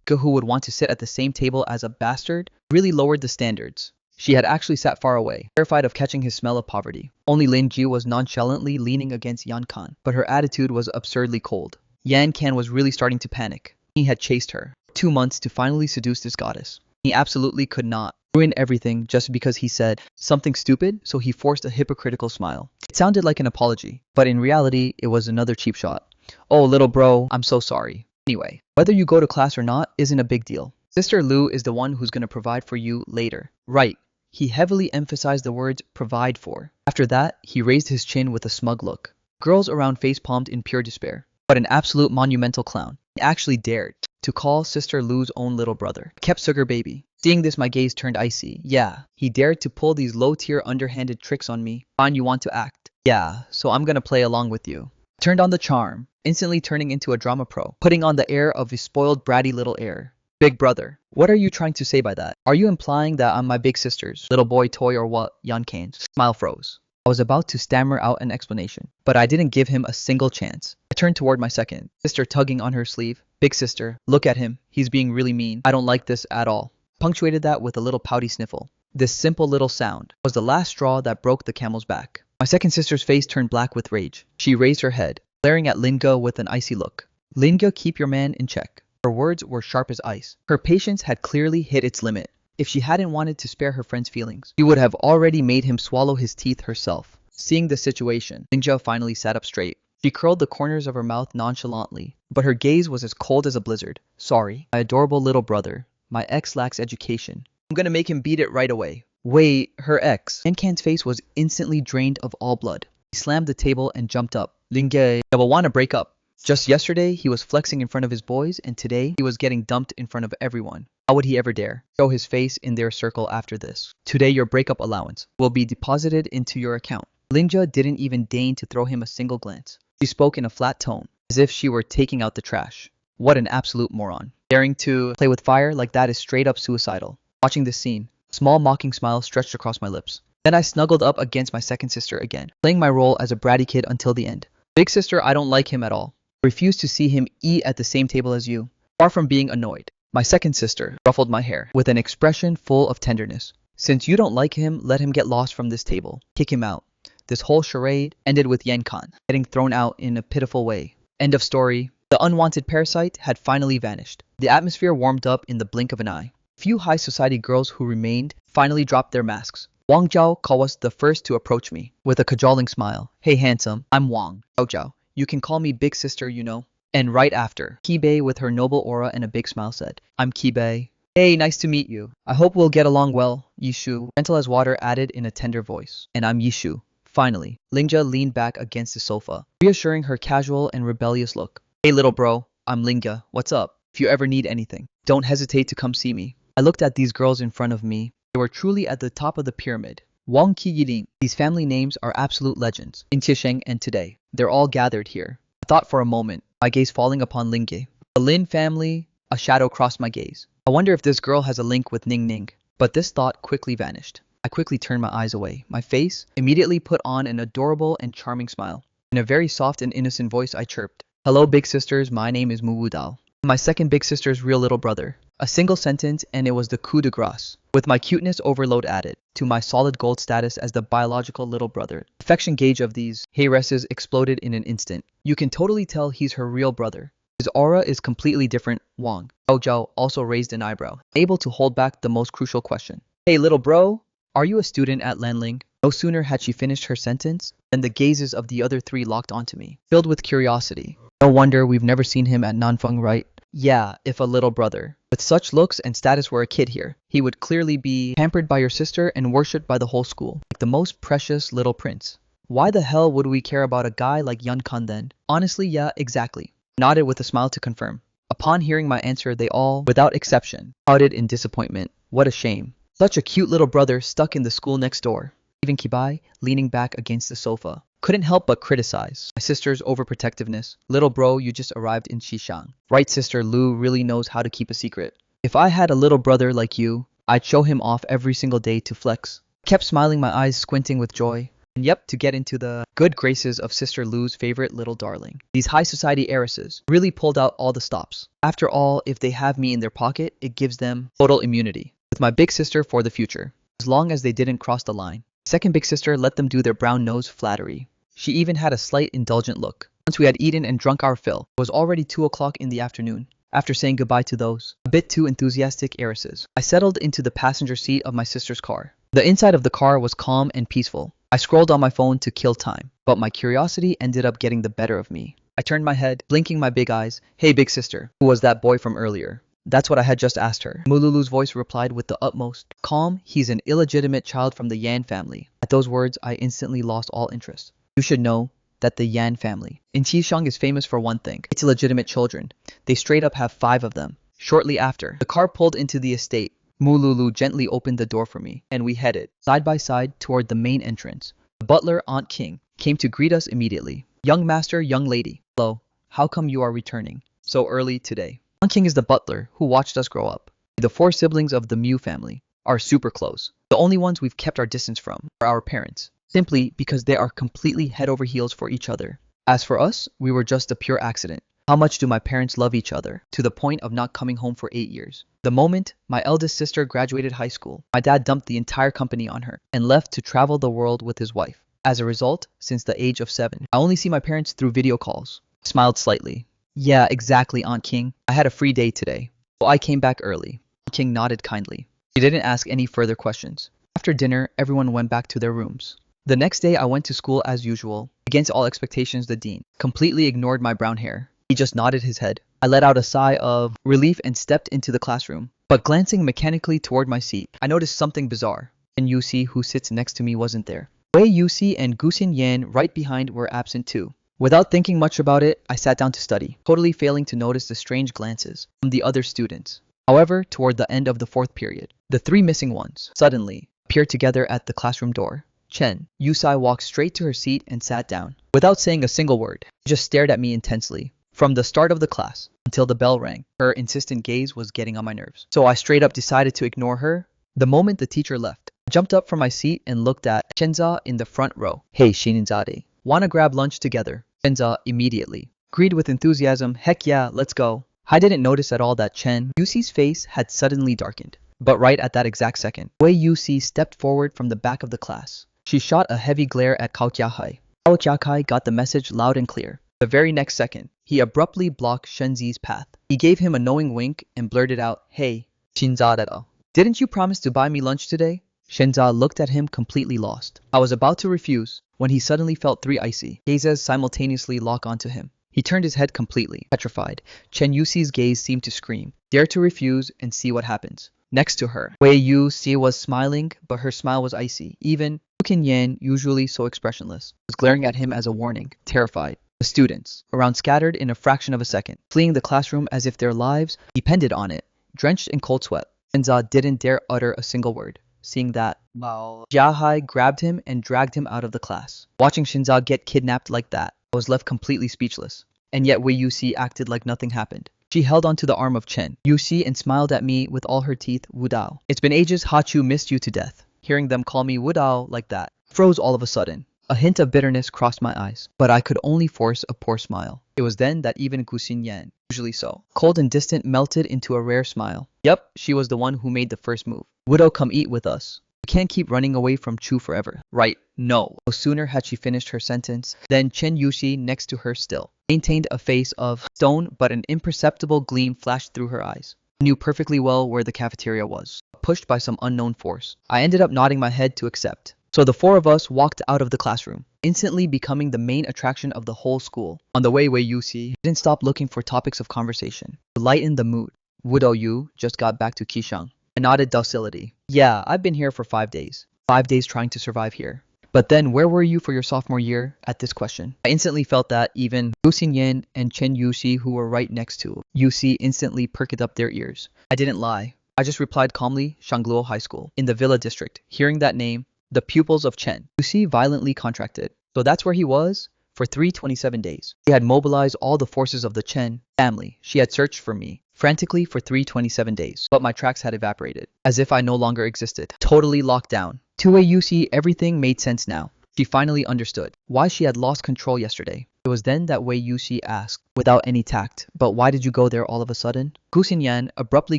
who would want to sit at the same table as a bastard, really lowered the standards. She had actually sat far away, terrified of catching his smell of poverty. Only Lin Ji was nonchalantly leaning against Yan Kan, but her attitude was absurdly cold. Yan Kan was really starting to panic. He had chased her 2 months to finally seduce this goddess. He absolutely could not ruin everything just because he said something stupid, so he forced a hypocritical smile. It sounded like an apology, but in reality, it was another cheap shot. Oh, little bro, I'm so sorry. Anyway, whether you go to class or not isn't a big deal. Sister Lu is the one who's gonna provide for you later. Right. He heavily emphasized the words provide for. After that, he raised his chin with a smug look. Girls around face-palmed in pure despair. But an absolute monumental clown. He actually dared to call Sister Lu's own little brother. Kept sugar baby. Seeing this, my gaze turned icy. Yeah, he dared to pull these low-tier underhanded tricks on me. Fine, you want to act. Yeah, so I'm gonna play along with you. Turned on the charm, instantly turning into a drama pro, putting on the air of a spoiled bratty little heir. Big brother, what are you trying to say by that? Are you implying that I'm my big sister's little boy toy or what? Yan Kane's smile froze. I was about to stammer out an explanation, but I didn't give him a single chance. I turned toward my second sister, tugging on her sleeve. Big sister, look at him. He's being really mean. I don't like this at all. Punctuated that with a little pouty sniffle. This simple little sound was the last straw that broke the camel's back. My second sister's face turned black with rage. She raised her head, glaring at Linga with an icy look. Linga, keep your man in check. Her words were sharp as ice. Her patience had clearly hit its limit. If she hadn't wanted to spare her friend's feelings, she would have already made him swallow his teeth herself. Seeing the situation, Linja finally sat up straight. She curled the corners of her mouth nonchalantly, but her gaze was as cold as a blizzard. Sorry, my adorable little brother. My ex lacks education. I'm gonna make him beat it right away. Wait, her ex. Yankan's face was instantly drained of all blood. He slammed the table and jumped up. Linge, I will want to break up. Just yesterday, he was flexing in front of his boys, and today, he was getting dumped in front of everyone. How would he ever dare show his face in their circle after this? Today, your breakup allowance will be deposited into your account. Lingja didn't even deign to throw him a single glance. She spoke in a flat tone, as if she were taking out the trash. What an absolute moron. Daring to play with fire like that is straight up suicidal. Watching this scene, a small mocking smile stretched across my lips. Then I snuggled up against my second sister again, playing my role as a bratty kid until the end. Big sister, I don't like him at all. I refuse to see him eat at the same table as you. Far from being annoyed, my second sister ruffled my hair with an expression full of tenderness. Since you don't like him, let him get lost from this table. Kick him out. This whole charade ended with Yankan getting thrown out in a pitiful way. End of story. The unwanted parasite had finally vanished. The atmosphere warmed up in the blink of an eye. Few high society girls who remained finally dropped their masks. Wang Zhao was the first to approach me with a cajoling smile. Hey handsome, I'm Wang Zhao. You can call me big sister, you know. And right after, Kibei with her noble aura and a big smile said, I'm Kibei. Hey, nice to meet you. I hope we'll get along well, Yishu, gentle as water added in a tender voice. And I'm Yishu. Finally, Lingja leaned back against the sofa, reassuring her casual and rebellious look. Hey little bro, I'm Lingja. What's up? If you ever need anything, don't hesitate to come see me. I looked at these girls in front of me. They were truly at the top of the pyramid. Wang Qi Yilin. These family names are absolute legends. In Tiesheng and today, they're all gathered here. I thought for a moment, my gaze falling upon Lingge. The Lin family, a shadow crossed my gaze. I wonder if this girl has a link with Ning Ning. But this thought quickly vanished. I quickly turned my eyes away. My face immediately put on an adorable and charming smile. In a very soft and innocent voice, I chirped. Hello, big sisters. My name is Mu Wudao. My second big sister's real little brother. A single sentence and it was the coup de grace. With my cuteness overload added to my solid gold status as the biological little brother. Affection gauge of these heiresses exploded in an instant. You can totally tell he's her real brother. His aura is completely different. Wang Zhao also raised an eyebrow, able to hold back the most crucial question. Hey little bro, are you a student at Lanling? No sooner had she finished her sentence than the gazes of the other three locked onto me, filled with curiosity. No wonder we've never seen him at Nanfeng, right? Yeah, if a little brother. With such looks and status were a kid here, he would clearly be pampered by your sister and worshipped by the whole school, like the most precious little prince. Why the hell would we care about a guy like Yun Kan then? Honestly, yeah, exactly. Nodded with a smile to confirm. Upon hearing my answer, they all, without exception, pouted in disappointment. What a shame. Such a cute little brother stuck in the school next door. Even Kibai, leaning back against the sofa, couldn't help but criticize my sister's overprotectiveness. Little bro, you just arrived in Xishang. Right, sister Lu really knows how to keep a secret. If I had a little brother like you, I'd show him off every single day to flex. Kept smiling, my eyes squinting with joy. And yep, to get into the good graces of Sister Lu's favorite little darling. These high society heiresses really pulled out all the stops. After all, if they have me in their pocket, it gives them total immunity. With my big sister for the future, as long as they didn't cross the line. Second big sister let them do their brown nose flattery. She even had a slight indulgent look. Once we had eaten and drunk our fill, it was already 2 o'clock in the afternoon. After saying goodbye to those a bit too enthusiastic heiresses, I settled into the passenger seat of my sister's car. The inside of the car was calm and peaceful. I scrolled on my phone to kill time, but my curiosity ended up getting the better of me. I turned my head, blinking my big eyes. Hey big sister, who was that boy from earlier? That's what I had just asked her. Mululu's voice replied with the utmost calm. He's an illegitimate child from the Yan family. At those words, I instantly lost all interest. You should know that the Yan family in Xishang is famous for one thing. It's illegitimate children. They straight up have 5 of them. Shortly after, the car pulled into the estate. Mululu gently opened the door for me, and we headed, side by side, toward the main entrance. The butler, Aunt King, came to greet us immediately. Young master, young lady. Hello, how come you are returning so early today? Aunt King is the butler who watched us grow up. The 4 siblings of the Mu family are super close. The only ones we've kept our distance from are our parents, simply because they are completely head over heels for each other. As for us, we were just a pure accident. How much do my parents love each other, to the point of not coming home for 8 years. The moment my eldest sister graduated high school, my dad dumped the entire company on her and left to travel the world with his wife. As a result, since the age of 7, I only see my parents through video calls. I smiled slightly. Yeah, exactly, Aunt King. I had a free day today, so I came back early. Aunt King nodded kindly. She didn't ask any further questions. After dinner, everyone went back to their rooms. The next day, I went to school as usual. Against all expectations, the dean completely ignored my brown hair. He just nodded his head. I let out a sigh of relief and stepped into the classroom. But glancing mechanically toward my seat, I noticed something bizarre. And Yusi, who sits next to me, wasn't there. Wei Yusi and Gusin Yan right behind were absent too. Without thinking much about it, I sat down to study, totally failing to notice the strange glances from the other students. However, toward the end of the 4th period, the 3 missing ones suddenly appeared together at the classroom door. Chen Yusai walked straight to her seat and sat down. Without saying a single word, she just stared at me intensely. From the start of the class until the bell rang, her insistent gaze was getting on my nerves. So I straight up decided to ignore her. The moment the teacher left, I jumped up from my seat and looked at Chenza in the front row. Hey Shininzade, wanna grab lunch together? Chenza immediately agreed with enthusiasm. Heck yeah, let's go. I didn't notice at all that Chen Yusi's face had suddenly darkened. But right at that exact second, Wei Yusi stepped forward from the back of the class. She shot a heavy glare at Cao Jiahai. Cao Jiahai got the message loud and clear. The very next second, he abruptly blocked Shenzi's path. He gave him a knowing wink and blurted out, "Hey, Shinza, didn't you promise to buy me lunch today?" Shinza looked at him completely lost. I was about to refuse when he suddenly felt three icy gazes simultaneously lock onto him. He turned his head completely, petrified. Chen Yuxi's gaze seemed to scream, "Dare to refuse and see what happens." Next to her, Wei Yuxi was smiling, but her smile was icy. Even Hu Yan, usually so expressionless, was glaring at him as a warning, terrified. The students, around scattered in a fraction of a second, fleeing the classroom as if their lives depended on it, drenched in cold sweat. Shenza didn't dare utter a single word. Seeing that, Jiahai grabbed him and dragged him out of the class. Watching Shinza get kidnapped like that, I was left completely speechless. And yet Wei Yuxi acted like nothing happened. She held onto the arm of Chen Yuxi and smiled at me with all her teeth. "Wudao. It's been ages. Hachu missed you to death." Hearing them call me Wudao like that, froze all of a sudden. A hint of bitterness crossed my eyes, but I could only force a poor smile. It was then that even Guxin Yan, usually so cold and distant, melted into a rare smile. Yep, she was the one who made the first move. "Widow, come eat with us. We can't keep running away from Chu forever." "Right, no." No sooner had she finished her sentence than Chen Yuxi, next to her still, maintained a face of stone, but an imperceptible gleam flashed through her eyes. I knew perfectly well where the cafeteria was, pushed by some unknown force. I ended up nodding my head to accept. So the four of us walked out of the classroom, instantly becoming the main attraction of the whole school. On the way, Wei Yuxi didn't stop looking for topics of conversation to lighten the mood. "Wudo, you just got back to Qishang." I nodded docility. "Yeah, I've been here for 5 days. 5 days trying to survive here." "But then where were you for your sophomore year?" At this question, I instantly felt that even Gu Xinyan and Chen Yuxi, who were right next to Yuxi, instantly perked up their ears. I didn't lie. I just replied calmly, "Shangluo High School, in the Villa District." Hearing that name, the pupils of Chen Yuxi violently contracted. So that's where he was? For 327 days. She had mobilized all the forces of the Chen family. She had searched for me frantically for 327 days, but my tracks had evaporated, as if I no longer existed. Totally locked down. To Wei Yuxi, everything made sense now. She finally understood why she had lost control yesterday. It was then that Wei Yuxi asked, without any tact, "But why did you go there all of a sudden?" Gu Xinyan abruptly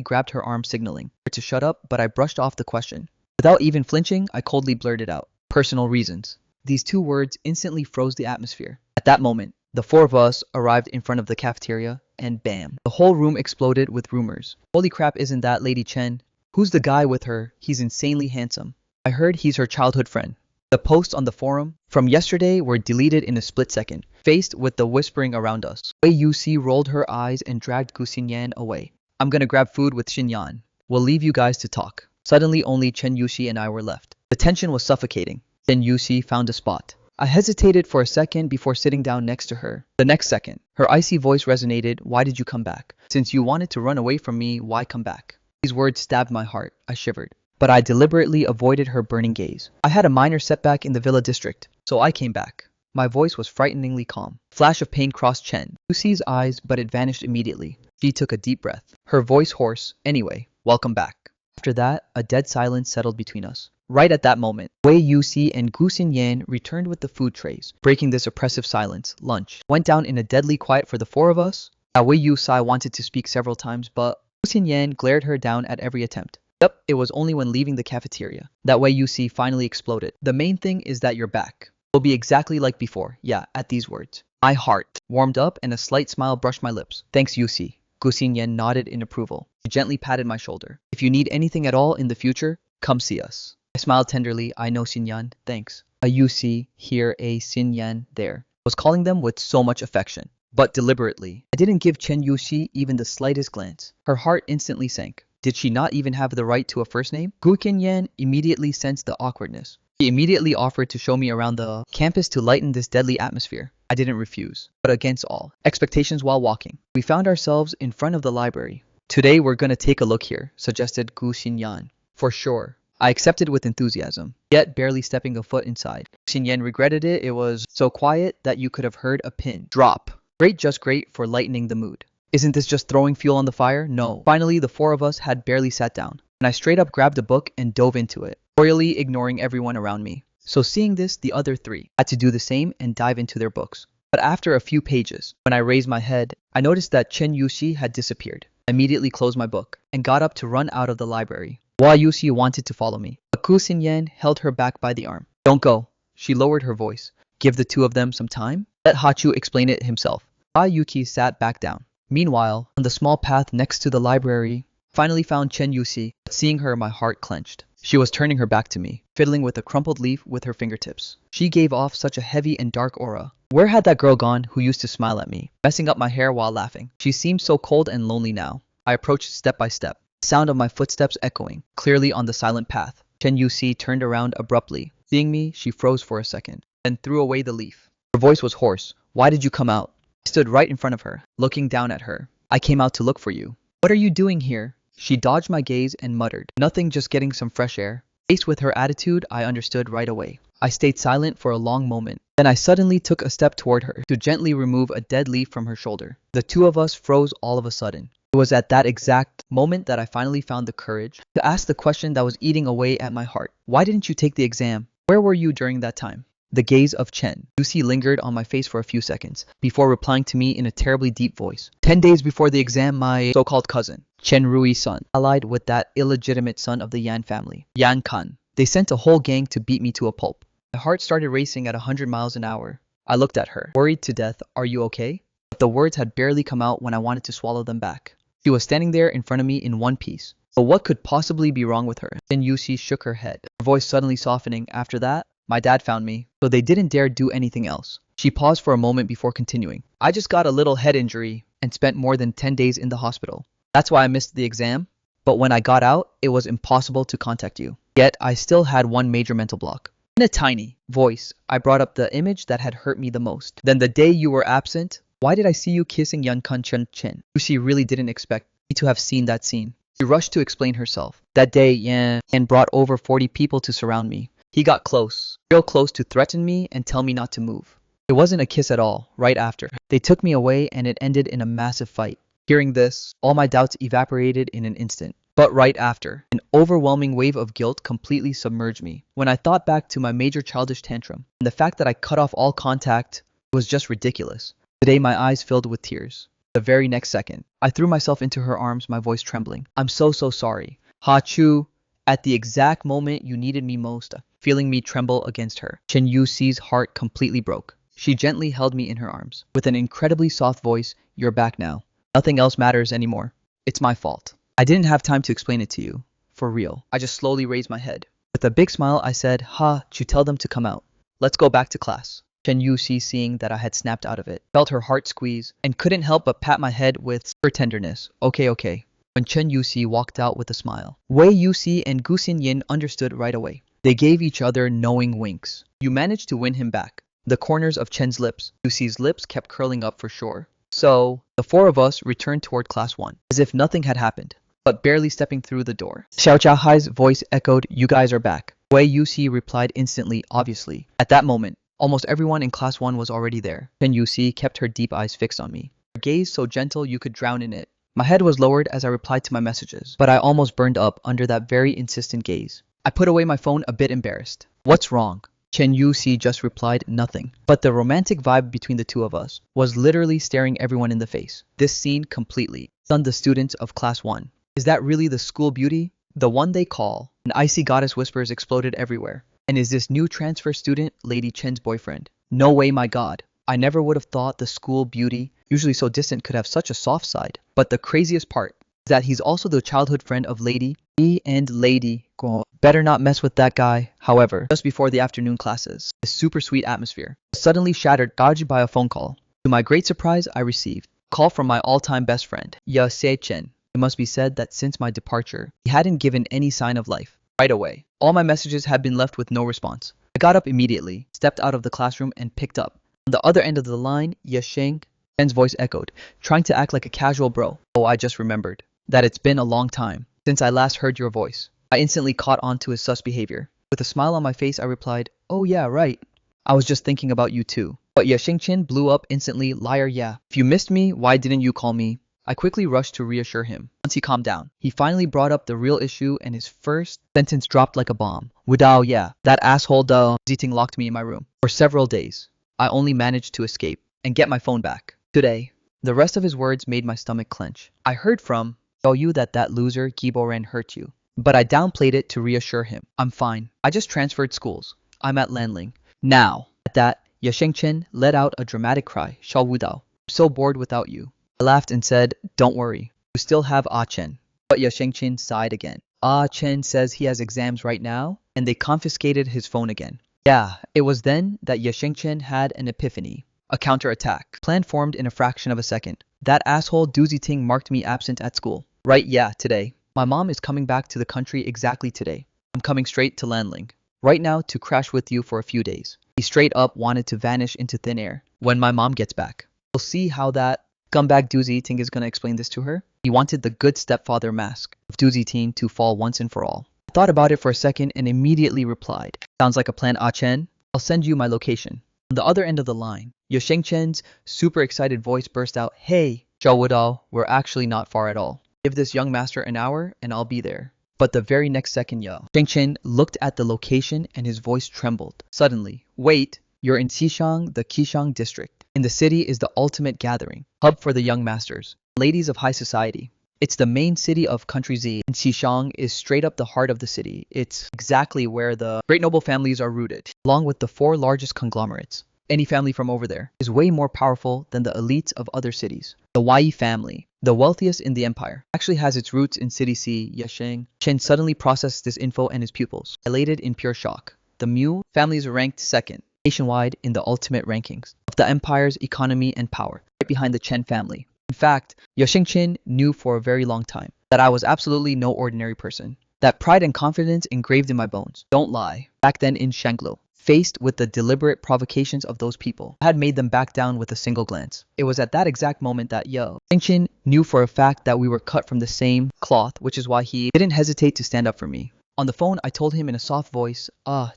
grabbed her arm, signaling her to shut up, but I brushed off the question. Without even flinching, I coldly blurted out, "Personal reasons." These two words instantly froze the atmosphere. At that moment, the four of us arrived in front of the cafeteria, and bam, the whole room exploded with rumors. "Holy crap, isn't that Lady Chen? Who's the guy with her? He's insanely handsome. I heard he's her childhood friend." The posts on the forum from yesterday were deleted in a split second, faced with the whispering around us. Wei Yuxi rolled her eyes and dragged Gu Xinyan away. "I'm gonna grab food with Xinyan. We'll leave you guys to talk." Suddenly, only Chen Yuxi and I were left. The tension was suffocating. Chen Yuxi found a spot. I hesitated for a second before sitting down next to her. The next second, her icy voice resonated, "Why did you come back? Since you wanted to run away from me, why come back?" These words stabbed my heart. I shivered. But I deliberately avoided her burning gaze. "I had a minor setback in the Villa District, so I came back." My voice was frighteningly calm. Flash of pain crossed Chen Yuxi's eyes, but it vanished immediately. She took a deep breath, her voice hoarse. "Anyway, welcome back." After that, a dead silence settled between us. Right at that moment, Wei Yuxi and Gu Xinyan returned with the food trays, breaking this oppressive silence. Lunch went down in a deadly quiet for the four of us. Wei Yuxi wanted to speak several times, but Gu Xinyan glared her down at every attempt. Yep, it was only when leaving the cafeteria that Wei Yuxi finally exploded. "The main thing is that you're back. It'll be exactly like before." Yeah, at these words, my heart warmed up and a slight smile brushed my lips. "Thanks, Yuxi." Gu Xinyan nodded in approval. She gently patted my shoulder. "If you need anything at all in the future, come see us." I smiled tenderly. "I know, Xinyan, thanks." A Yuxi here, a Xinyan there. I was calling them with so much affection, but deliberately. I didn't give Chen Yuxi even the slightest glance. Her heart instantly sank. Did she not even have the right to a first name? Gu Xinyan immediately sensed the awkwardness. She immediately offered to show me around the campus to lighten this deadly atmosphere. I didn't refuse, but against all expectations while walking, we found ourselves in front of the library. "Today we're gonna take a look here," suggested Gu Xinyan. "For sure." I accepted with enthusiasm, yet barely stepping a foot inside. Xinyan regretted it. It was so quiet that you could have heard a pin drop. Great, just great for lightening the mood. Isn't this just throwing fuel on the fire? No. Finally, the four of us had barely sat down, and I straight up grabbed a book and dove into it, royally ignoring everyone around me. So seeing this, the other three had to do the same and dive into their books. But after a few pages, when I raised my head, I noticed that Chen Yuxi had disappeared. I immediately closed my book and got up to run out of the library. Hua Yuxi wanted to follow me, but Gu Xinyan held her back by the arm. Don't go. She lowered her voice. Give the two of them some time? Let Hachu explain it himself. Hua Yuki sat back down. Meanwhile, on the small path next to the library, finally found Chen Yuxi. Seeing her, my heart clenched. She was turning her back to me, fiddling with a crumpled leaf with her fingertips. She gave off such a heavy and dark aura. Where had that girl gone who used to smile at me, messing up my hair while laughing? She seemed so cold and lonely now. I approached step by step, the sound of my footsteps echoing clearly on the silent path. Chen Yuxi turned around abruptly. Seeing me, she froze for a second, then threw away the leaf. Her voice was hoarse. Why did you come out? I stood right in front of her, looking down at her. I came out to look for you. What are you doing here? She dodged my gaze and muttered, nothing, just getting some fresh air. Faced with her attitude, I understood right away. I stayed silent for a long moment. Then I suddenly took a step toward her to gently remove a dead leaf from her shoulder. The two of us froze all of a sudden. It was at that exact moment that I finally found the courage to ask the question that was eating away at my heart. Why didn't you take the exam? Where were you during that time? The gaze of Chen Yuxi lingered on my face for a few seconds before replying to me in a terribly deep voice. 10 days before the exam, my so-called cousin, Chen Rui's son, allied with that illegitimate son of the Yan family, Yan Kan. They sent a whole gang to beat me to a pulp. My heart started racing at 100 miles an hour. I looked at her, worried to death. Are you okay? But the words had barely come out when I wanted to swallow them back. She was standing there in front of me in one piece. But what could possibly be wrong with her? Chen Yuxi shook her head, her voice suddenly softening. After that, my dad found me, so they didn't dare do anything else. She paused for a moment before continuing. I just got a little head injury and spent more than 10 days in the hospital. That's why I missed the exam. But when I got out, it was impossible to contact you. Yet, I still had one major mental block. In a tiny voice, I brought up the image that had hurt me the most. Then the day you were absent, why did I see you kissing Yan Kan Chen? Lucy really didn't expect me to have seen that scene. She rushed to explain herself. That day, Yan brought over 40 people to surround me. He got close, real close, to threaten me and tell me not to move. It wasn't a kiss at all. Right after, they took me away and it ended in a massive fight. Hearing this, all my doubts evaporated in an instant. But right after, an overwhelming wave of guilt completely submerged me. When I thought back to my major childish tantrum, and the fact that I cut off all contact was just ridiculous. Today my eyes filled with tears. The very next second, I threw myself into her arms, my voice trembling. I'm so sorry. Ha Chu, at the exact moment you needed me most, feeling me tremble against her, Chen Yuxi's heart completely broke. She gently held me in her arms. With an incredibly soft voice, you're back now. Nothing else matters anymore. It's my fault. I didn't have time to explain it to you. For real. I just slowly raised my head. With a big smile, I said, Ha, Chu, tell them to come out. Let's go back to class. Chen Yuxi, seeing that I had snapped out of it, felt her heart squeeze and couldn't help but pat my head with her tenderness. Okay. When Chen Yuxi walked out with a smile, Wei Yuxi and Gu Xinyan understood right away. They gave each other knowing winks. You managed to win him back. The corners of Chen's lips, Yuxi's lips, kept curling up for sure. So, the four of us returned toward class 1, as if nothing had happened. But barely stepping through the door, Xiao Jiahai's voice echoed, you guys are back. Wei Yuxi replied instantly, obviously. At that moment, almost everyone in class 1 was already there. Chen Yuxi kept her deep eyes fixed on me, her gaze so gentle you could drown in it. My head was lowered as I replied to my messages, but I almost burned up under that very insistent gaze. I put away my phone a bit embarrassed. What's wrong? Chen Yuxi just replied, nothing. But the romantic vibe between the two of us was literally staring everyone in the face. This scene completely stunned the students of class 1. Is that really the school beauty? The one they call? An icy goddess whispers exploded everywhere. And is this new transfer student Lady Chen's boyfriend? No way, my god. I never would have thought the school beauty, usually so distant, could have such a soft side. But the craziest part is that he's also the childhood friend of Lady E and Lady Guo. Better not mess with that guy. However, just before the afternoon classes, the super sweet atmosphere was suddenly shattered, dodged by a phone call. To my great surprise, I received a call from my all-time best friend, Ye Chen. It must be said that since my departure, he hadn't given any sign of life. Right away, all my messages had been left with no response. I got up immediately, stepped out of the classroom, and picked up. On the other end of the line, Ye Chen's voice echoed, trying to act like a casual bro. Oh, I just remembered that it's been a long time since I last heard your voice. I instantly caught on to his sus behavior. With a smile on my face, I replied, oh yeah, right. I was just thinking about you too. But Ye Chen blew up instantly, liar, yeah. If you missed me, why didn't you call me? I quickly rushed to reassure him. Once he calmed down, he finally brought up the real issue and his first sentence dropped like a bomb. Wudao, yeah, that asshole Ziting locked me in my room. For several days, I only managed to escape and get my phone back. Today, the rest of his words made my stomach clench. I heard from Xiao Yu that loser Gibo Ren hurt you. but I downplayed it to reassure him. I'm fine. I just transferred schools. I'm at Lanling. Now. At that, Ye Shengchen let out a dramatic cry. Xiao Wudao. I'm so bored without you. I laughed and said, don't worry. You still have Ah Chen. But Ye Shengchen sighed again. Ah Chen says he has exams right now, and they confiscated his phone again. Yeah, it was then that Ye Shengchen had an epiphany. A counterattack. Plan formed in a fraction of a second. That asshole Du Ziting marked me absent at school. Right, yeah, today. My mom is coming back to the country exactly today. I'm coming straight to Lanling. Right now to crash with you for a few days. He straight up wanted to vanish into thin air when my mom gets back. We'll see how that scumbag Du Ziting is going to explain this to her. He wanted the good stepfather mask of Du Ziting to fall once and for all. I thought about it for a second and immediately replied, sounds like a plan, Ah Chen. I'll send you my location. On the other end of the line, Ye Shengchen's super excited voice burst out, hey, Zhao Wudao, we're actually not far at all. Give this young master an hour and I'll be there. But the very next second, Ye Shengchen looked at the location and his voice trembled. Suddenly, wait, you're in Xishang, the Qishang district. And the city is the ultimate gathering, hub for the young masters, ladies of high society. It's the main city of Country Z, and Xishang is straight up the heart of the city. It's exactly where the great noble families are rooted, along with the 4 largest conglomerates. Any family from over there is way more powerful than the elites of other cities. The Yi family, the wealthiest in the empire, actually has its roots in City C, Yesheng. Chen suddenly processed this info and his pupils, elated in pure shock. The Mu family is ranked second, nationwide in the ultimate rankings of the empire's economy and power, right behind the Chen family. In fact, Ye Shengchen knew for a very long time that I was absolutely no ordinary person. That pride and confidence engraved in my bones. Don't lie. Back then in Shanglo, faced with the deliberate provocations of those people, I had made them back down with a single glance. It was at that exact moment that Ye Shengchen knew for a fact that we were cut from the same cloth, which is why he didn't hesitate to stand up for me. On the phone, I told him in a soft voice,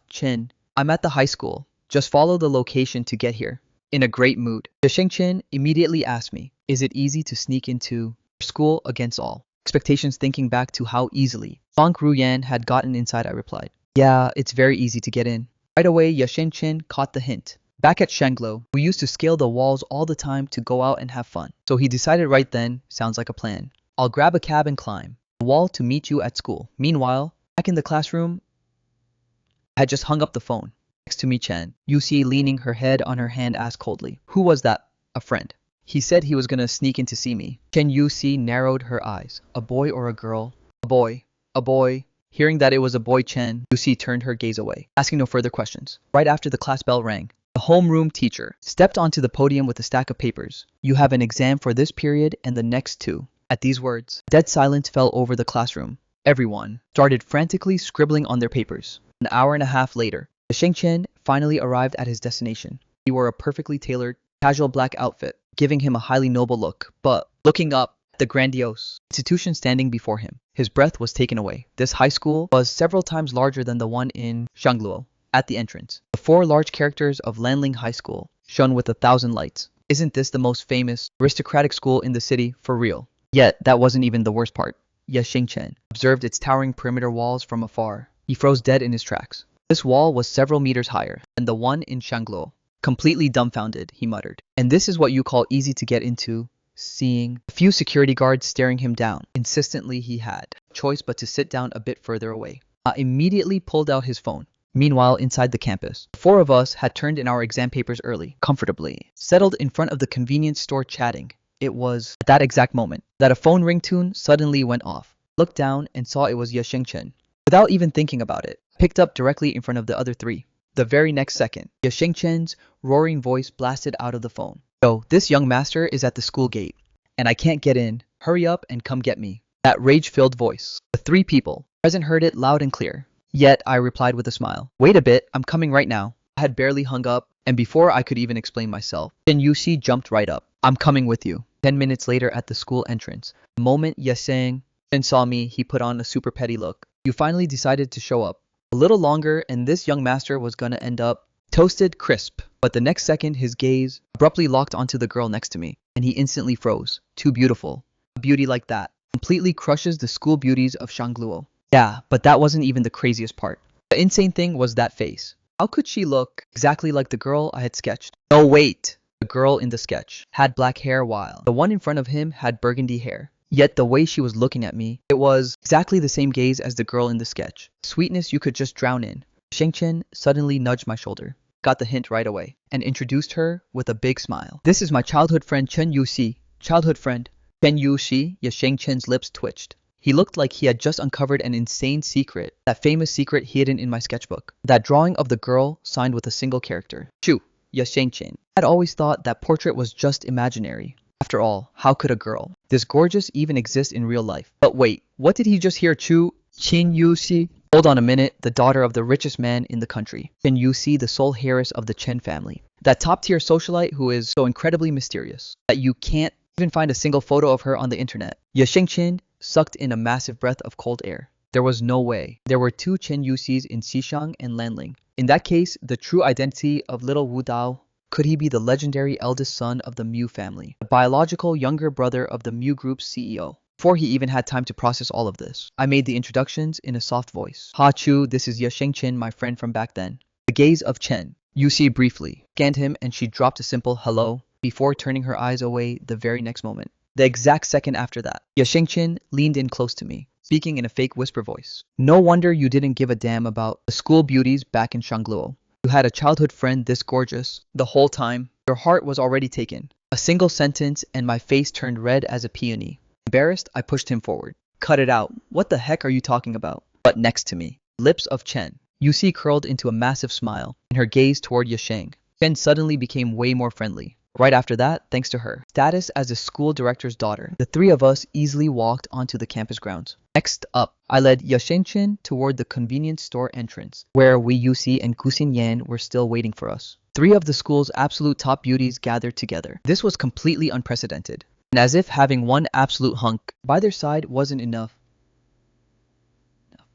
Chen, I'm at the high school. Just follow the location to get here. In a great mood, Ye Shengchen immediately asked me, is it easy to sneak into school against all expectations? Thinking back to how easily Fang Ruyan had gotten inside, I replied, yeah, it's very easy to get in. Right away, Ye Shengchen caught the hint. Back at Shanglo, we used to scale the walls all the time to go out and have fun. So he decided right then, sounds like a plan. I'll grab a cab and climb the wall to meet you at school. Meanwhile, back in the classroom, I had just hung up the phone. Next to me, Chen, Yuxi leaning her head on her hand, asked coldly, who was that? A friend. He said he was gonna sneak in to see me. Chen Yuxi narrowed her eyes. A boy or a girl? A boy. A boy. Hearing that it was a boy, Chen Yuxi turned her gaze away, asking no further questions. Right after the class bell rang, the homeroom teacher stepped onto the podium with a stack of papers. You have an exam for this period and the next 2. At these words, dead silence fell over the classroom. Everyone started frantically scribbling on their papers. An hour and a half later, Ye Shengchen finally arrived at his destination. He wore a perfectly tailored, casual black outfit, giving him a highly noble look. But looking up at the grandiose institution standing before him, his breath was taken away. This high school was several times larger than the one in Shangluo. At the entrance, the 4 large characters of Lanling High School shone with 1,000 lights. Isn't this the most famous, aristocratic school in the city for real? Yet, that wasn't even the worst part. Ye Shengchen observed its towering perimeter walls from afar. He froze dead in his tracks. This wall was several meters higher than the one in Shangluo. Completely dumbfounded, he muttered. And this is what you call easy to get into? Seeing a few security guards staring him down, insistently he had no choice but to sit down a bit further away. I immediately pulled out his phone. Meanwhile, inside the campus, the 4 of us had turned in our exam papers early, comfortably, settled in front of the convenience store chatting. It was at that exact moment that a phone ringtone suddenly went off. Looked down and saw it was Ye Shengchen. Without even thinking about it, picked up directly in front of the other 3. The very next second, Ye Shengchen's roaring voice blasted out of the phone. Yo, this young master is at the school gate, and I can't get in. Hurry up and come get me. That rage-filled voice. The 3 people present heard it loud and clear. Yet, I replied with a smile. Wait a bit, I'm coming right now. I had barely hung up, and before I could even explain myself, Chen Yuxi jumped right up. I'm coming with you. 10 minutes later at the school entrance, the moment Ye Shengchen saw me, he put on a super petty look. You finally decided to show up. A little longer and this young master was gonna end up toasted crisp. But the next second his gaze abruptly locked onto the girl next to me, and he instantly froze. Too beautiful. A beauty like that completely crushes the school beauties of Shangluo. Yeah, but that wasn't even the craziest part. The insane thing was that face. How could she look exactly like the girl I had sketched? No, wait! The girl in the sketch had black hair while the one in front of him had burgundy hair. Yet the way she was looking at me, it was exactly the same gaze as the girl in the sketch. Sweetness you could just drown in. Shengchen suddenly nudged my shoulder, got the hint right away, and introduced her with a big smile. This is my childhood friend Chen Yuxi. Childhood friend. Chen Yuxi, Shengchen's lips twitched. He looked like he had just uncovered an insane secret, that famous secret hidden in my sketchbook. That drawing of the girl signed with a single character. Chu, Shengchen. I had always thought that portrait was just imaginary. After all, how could a girl this gorgeous even exist in real life? But wait, what did he just hear? Chu, Qin Yuxi? Hold on a minute, the daughter of the richest man in the country. Chen Yuxi, the sole heiress of the Chen family. That top-tier socialite who is so incredibly mysterious that you can't even find a single photo of her on the internet. Shengchen sucked in a massive breath of cold air. There was no way. There were two Chen Yuxis in Xishang and Lanling. In that case, the true identity of little Wu Dao, could he be the legendary eldest son of the Mu family, the biological younger brother of the Mu Group's CEO? Before he even had time to process all of this, I made the introductions in a soft voice. Ha Chu, this is Shengchen, my friend from back then. The gaze of Chen Yuxi briefly scanned him and she dropped a simple hello before turning her eyes away the very next moment. The exact second after that, Shengchen leaned in close to me, speaking in a fake whisper voice. No wonder you didn't give a damn about the school beauties back in Shangluo. You had a childhood friend this gorgeous. The whole time, your heart was already taken. A single sentence and my face turned red as a peony. Embarrassed, I pushed him forward. Cut it out. What the heck are you talking about? But next to me, lips of Chen Yuxi curled into a massive smile, and her gaze toward Yasheng. Chen suddenly became way more friendly. Right after that, thanks to her status as the school director's daughter, the three of us easily walked onto the campus grounds. Next up, I led Yashengchen toward the convenience store entrance, where Wei Yuxi and Guxin Yan were still waiting for us. Three of the school's absolute top beauties gathered together. This was completely unprecedented, and as if having one absolute hunk by their side wasn't enough,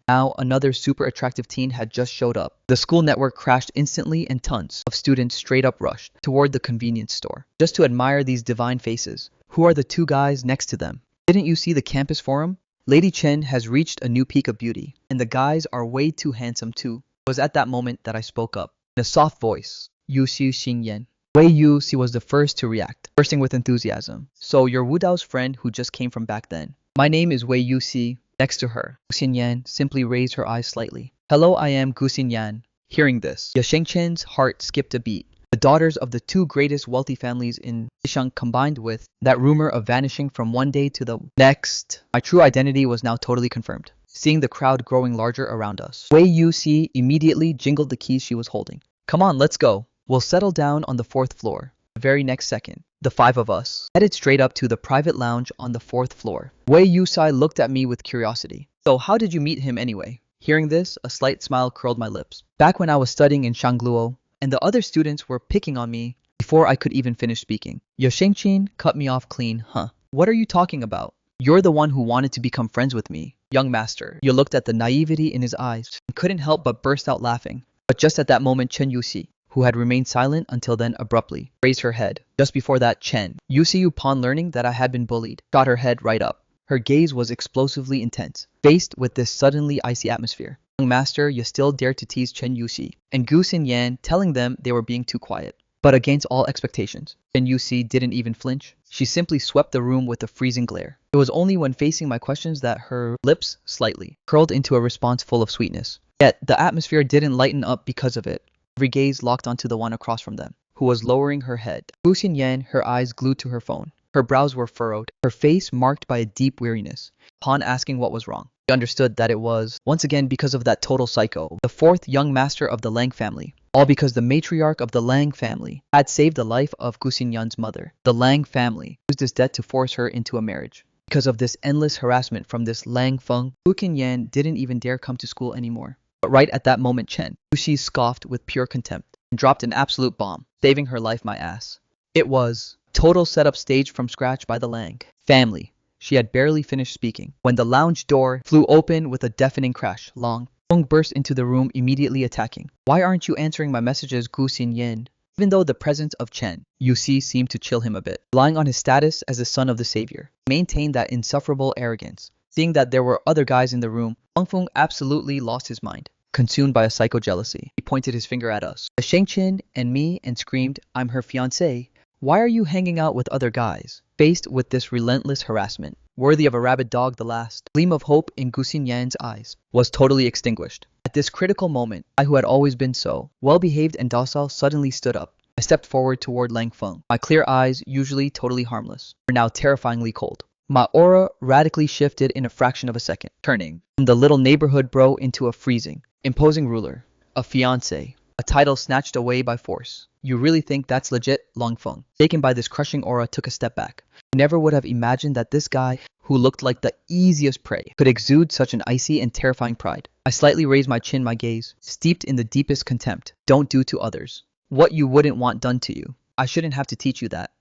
now another super attractive teen had just showed up. The school network crashed instantly and tons of students straight up rushed toward the convenience store just to admire these divine faces. Who are the two guys next to them? Didn't you see the campus forum? Lady Chen has reached a new peak of beauty, and the guys are way too handsome too. It was at that moment that I spoke up. In a soft voice, Yuxi Xingyan. Wei Yuxi was the first to react, bursting with enthusiasm. So you're Wu Dao's friend who just came from back then. My name is Wei Yuxi. Next to her, Guxin Yan simply raised her eyes slightly. Hello, I am Guxin Yan. Hearing this, Shengchen's heart skipped a beat. The daughters of the two greatest wealthy families in Xishang combined with that rumor of vanishing from one day to the next. My true identity was now totally confirmed. Seeing the crowd growing larger around us, Wei Yuxi immediately jingled the keys she was holding. Come on, let's go. We'll settle down on the 4th floor. The very next second, the five of us headed straight up to the private lounge on the 4th floor. Wei Yuxi looked at me with curiosity. So how did you meet him anyway? Hearing this, a slight smile curled my lips. Back when I was studying in Shangluo, and the other students were picking on me before I could even finish speaking. Shengchen cut me off clean. What are you talking about? You're the one who wanted to become friends with me. Young master. You looked at the naivety in his eyes and couldn't help but burst out laughing. But just at that moment, Chen Yuxi, who had remained silent until then, abruptly raised her head. Just before that, Chen Yuxi, upon learning that I had been bullied, shot her head right up. Her gaze was explosively intense, faced with this suddenly icy atmosphere. Young master, you still dare to tease Chen Yuxi, and Guxin Yan telling them they were being too quiet. But against all expectations, Chen Yuxi didn't even flinch. She simply swept the room with a freezing glare. It was only when facing my questions that her lips slightly curled into a response full of sweetness. Yet the atmosphere didn't lighten up because of it. Every gaze locked onto the one across from them, who was lowering her head. Guxin Yan, her eyes glued to her phone. Her brows were furrowed, her face marked by a deep weariness. Upon asking what was wrong, she understood that it was, once again because of that total psycho, the 4th young master of the Lang family. All because the matriarch of the Lang family had saved the life of Guxin Yan's mother. The Lang family used this debt to force her into a marriage. Because of this endless harassment from this Lang Feng, Guxin Yan didn't even dare come to school anymore. But right at that moment, Chen Yuxi scoffed with pure contempt and dropped an absolute bomb, saving her life my ass. It was total setup staged from scratch by the Lang family. She had barely finished speaking when the lounge door flew open with a deafening crash. Long Feng burst into the room, immediately attacking. Why aren't you answering my messages, Guxin Yan? Even though the presence of Chen Yuxi seemed to chill him a bit, relying on his status as the son of the savior, he maintained that insufferable arrogance. Seeing that there were other guys in the room, Wang Feng absolutely lost his mind. Consumed by a psycho jealousy, he pointed his finger at us, Shengchen and me, and screamed, "I'm her fiancé. Why are you hanging out with other guys? Faced with this relentless harassment, worthy of a rabid dog, the last gleam of hope in Gusin Yan's eyes was totally extinguished. At this critical moment, I who had always been so well-behaved and docile suddenly stood up. I stepped forward toward Lang Feng. My clear eyes, usually totally harmless, were now terrifyingly cold. My aura radically shifted in a fraction of a second, turning from the little neighborhood bro into a freezing, imposing ruler, a fiancé, a title snatched away by force. You really think that's legit? Lang Feng, taken by this crushing aura, took a step back. I never would have imagined that this guy, who looked like the easiest prey, could exude such an icy and terrifying pride. I slightly raised my chin, my gaze steeped in the deepest contempt. Don't do to others what you wouldn't want done to you. I shouldn't have to teach you that.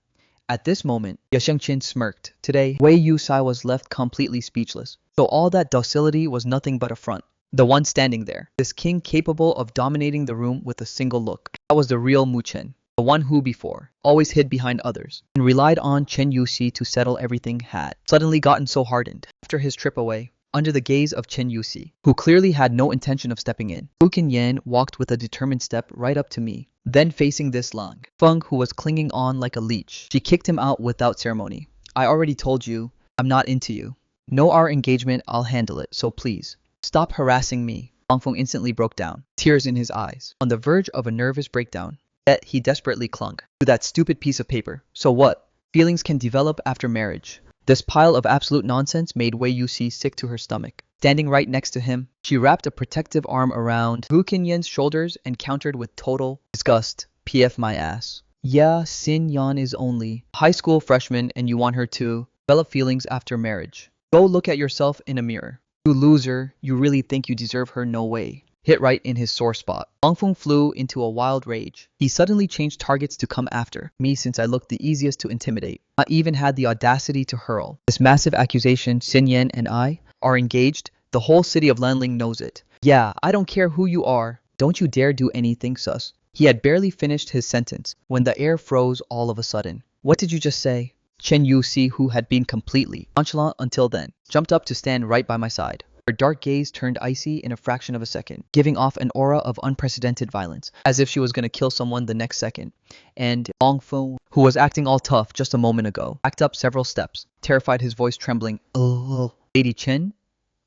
At this moment, Yashengqin smirked. Today, Wei Yusai was left completely speechless. So all that docility was nothing but a front. The one standing there, this king capable of dominating the room with a single look. That was the real Mu Chen. The one who before always hid behind others and relied on Chen Yuxi to settle everything had suddenly gotten so hardened after his trip away. Under the gaze of Chen Yuxi, who clearly had no intention of stepping in, Fu Qinyan walked with a determined step right up to me. Then facing this Lang Feng, who was clinging on like a leech, she kicked him out without ceremony. I already told you, I'm not into you. No, our engagement, I'll handle it, so please, stop harassing me. Lang Feng instantly broke down, tears in his eyes, on the verge of a nervous breakdown. Yet he desperately clung to that stupid piece of paper. So what? Feelings can develop after marriage. This pile of absolute nonsense made Wei Yuxi sick to her stomach. Standing right next to him, she wrapped a protective arm around Fu Qinyan's shoulders and countered with total disgust. PF my ass. Yeah, Xin Yan is only a high school freshman and you want her to develop feelings after marriage. Go look at yourself in a mirror. You loser, you really think you deserve her? No way. Hit right in his sore spot. Lang Feng flew into a wild rage. He suddenly changed targets to come after me since I looked the easiest to intimidate. I even had the audacity to hurl this massive accusation. Xin Yan and I are engaged. The whole city of Lanling knows it. Yeah, I don't care who you are. Don't you dare do anything sus. He had barely finished his sentence when the air froze all of a sudden. What did you just say? Chen Yuxi, who had been completely nonchalant until then, jumped up to stand right by my side. Her dark gaze turned icy in a fraction of a second, giving off an aura of unprecedented violence, as if she was going to kill someone the next second. And Lang Feng, who was acting all tough just a moment ago, backed up several steps, terrified, his voice trembling. Oh, Lady Chen?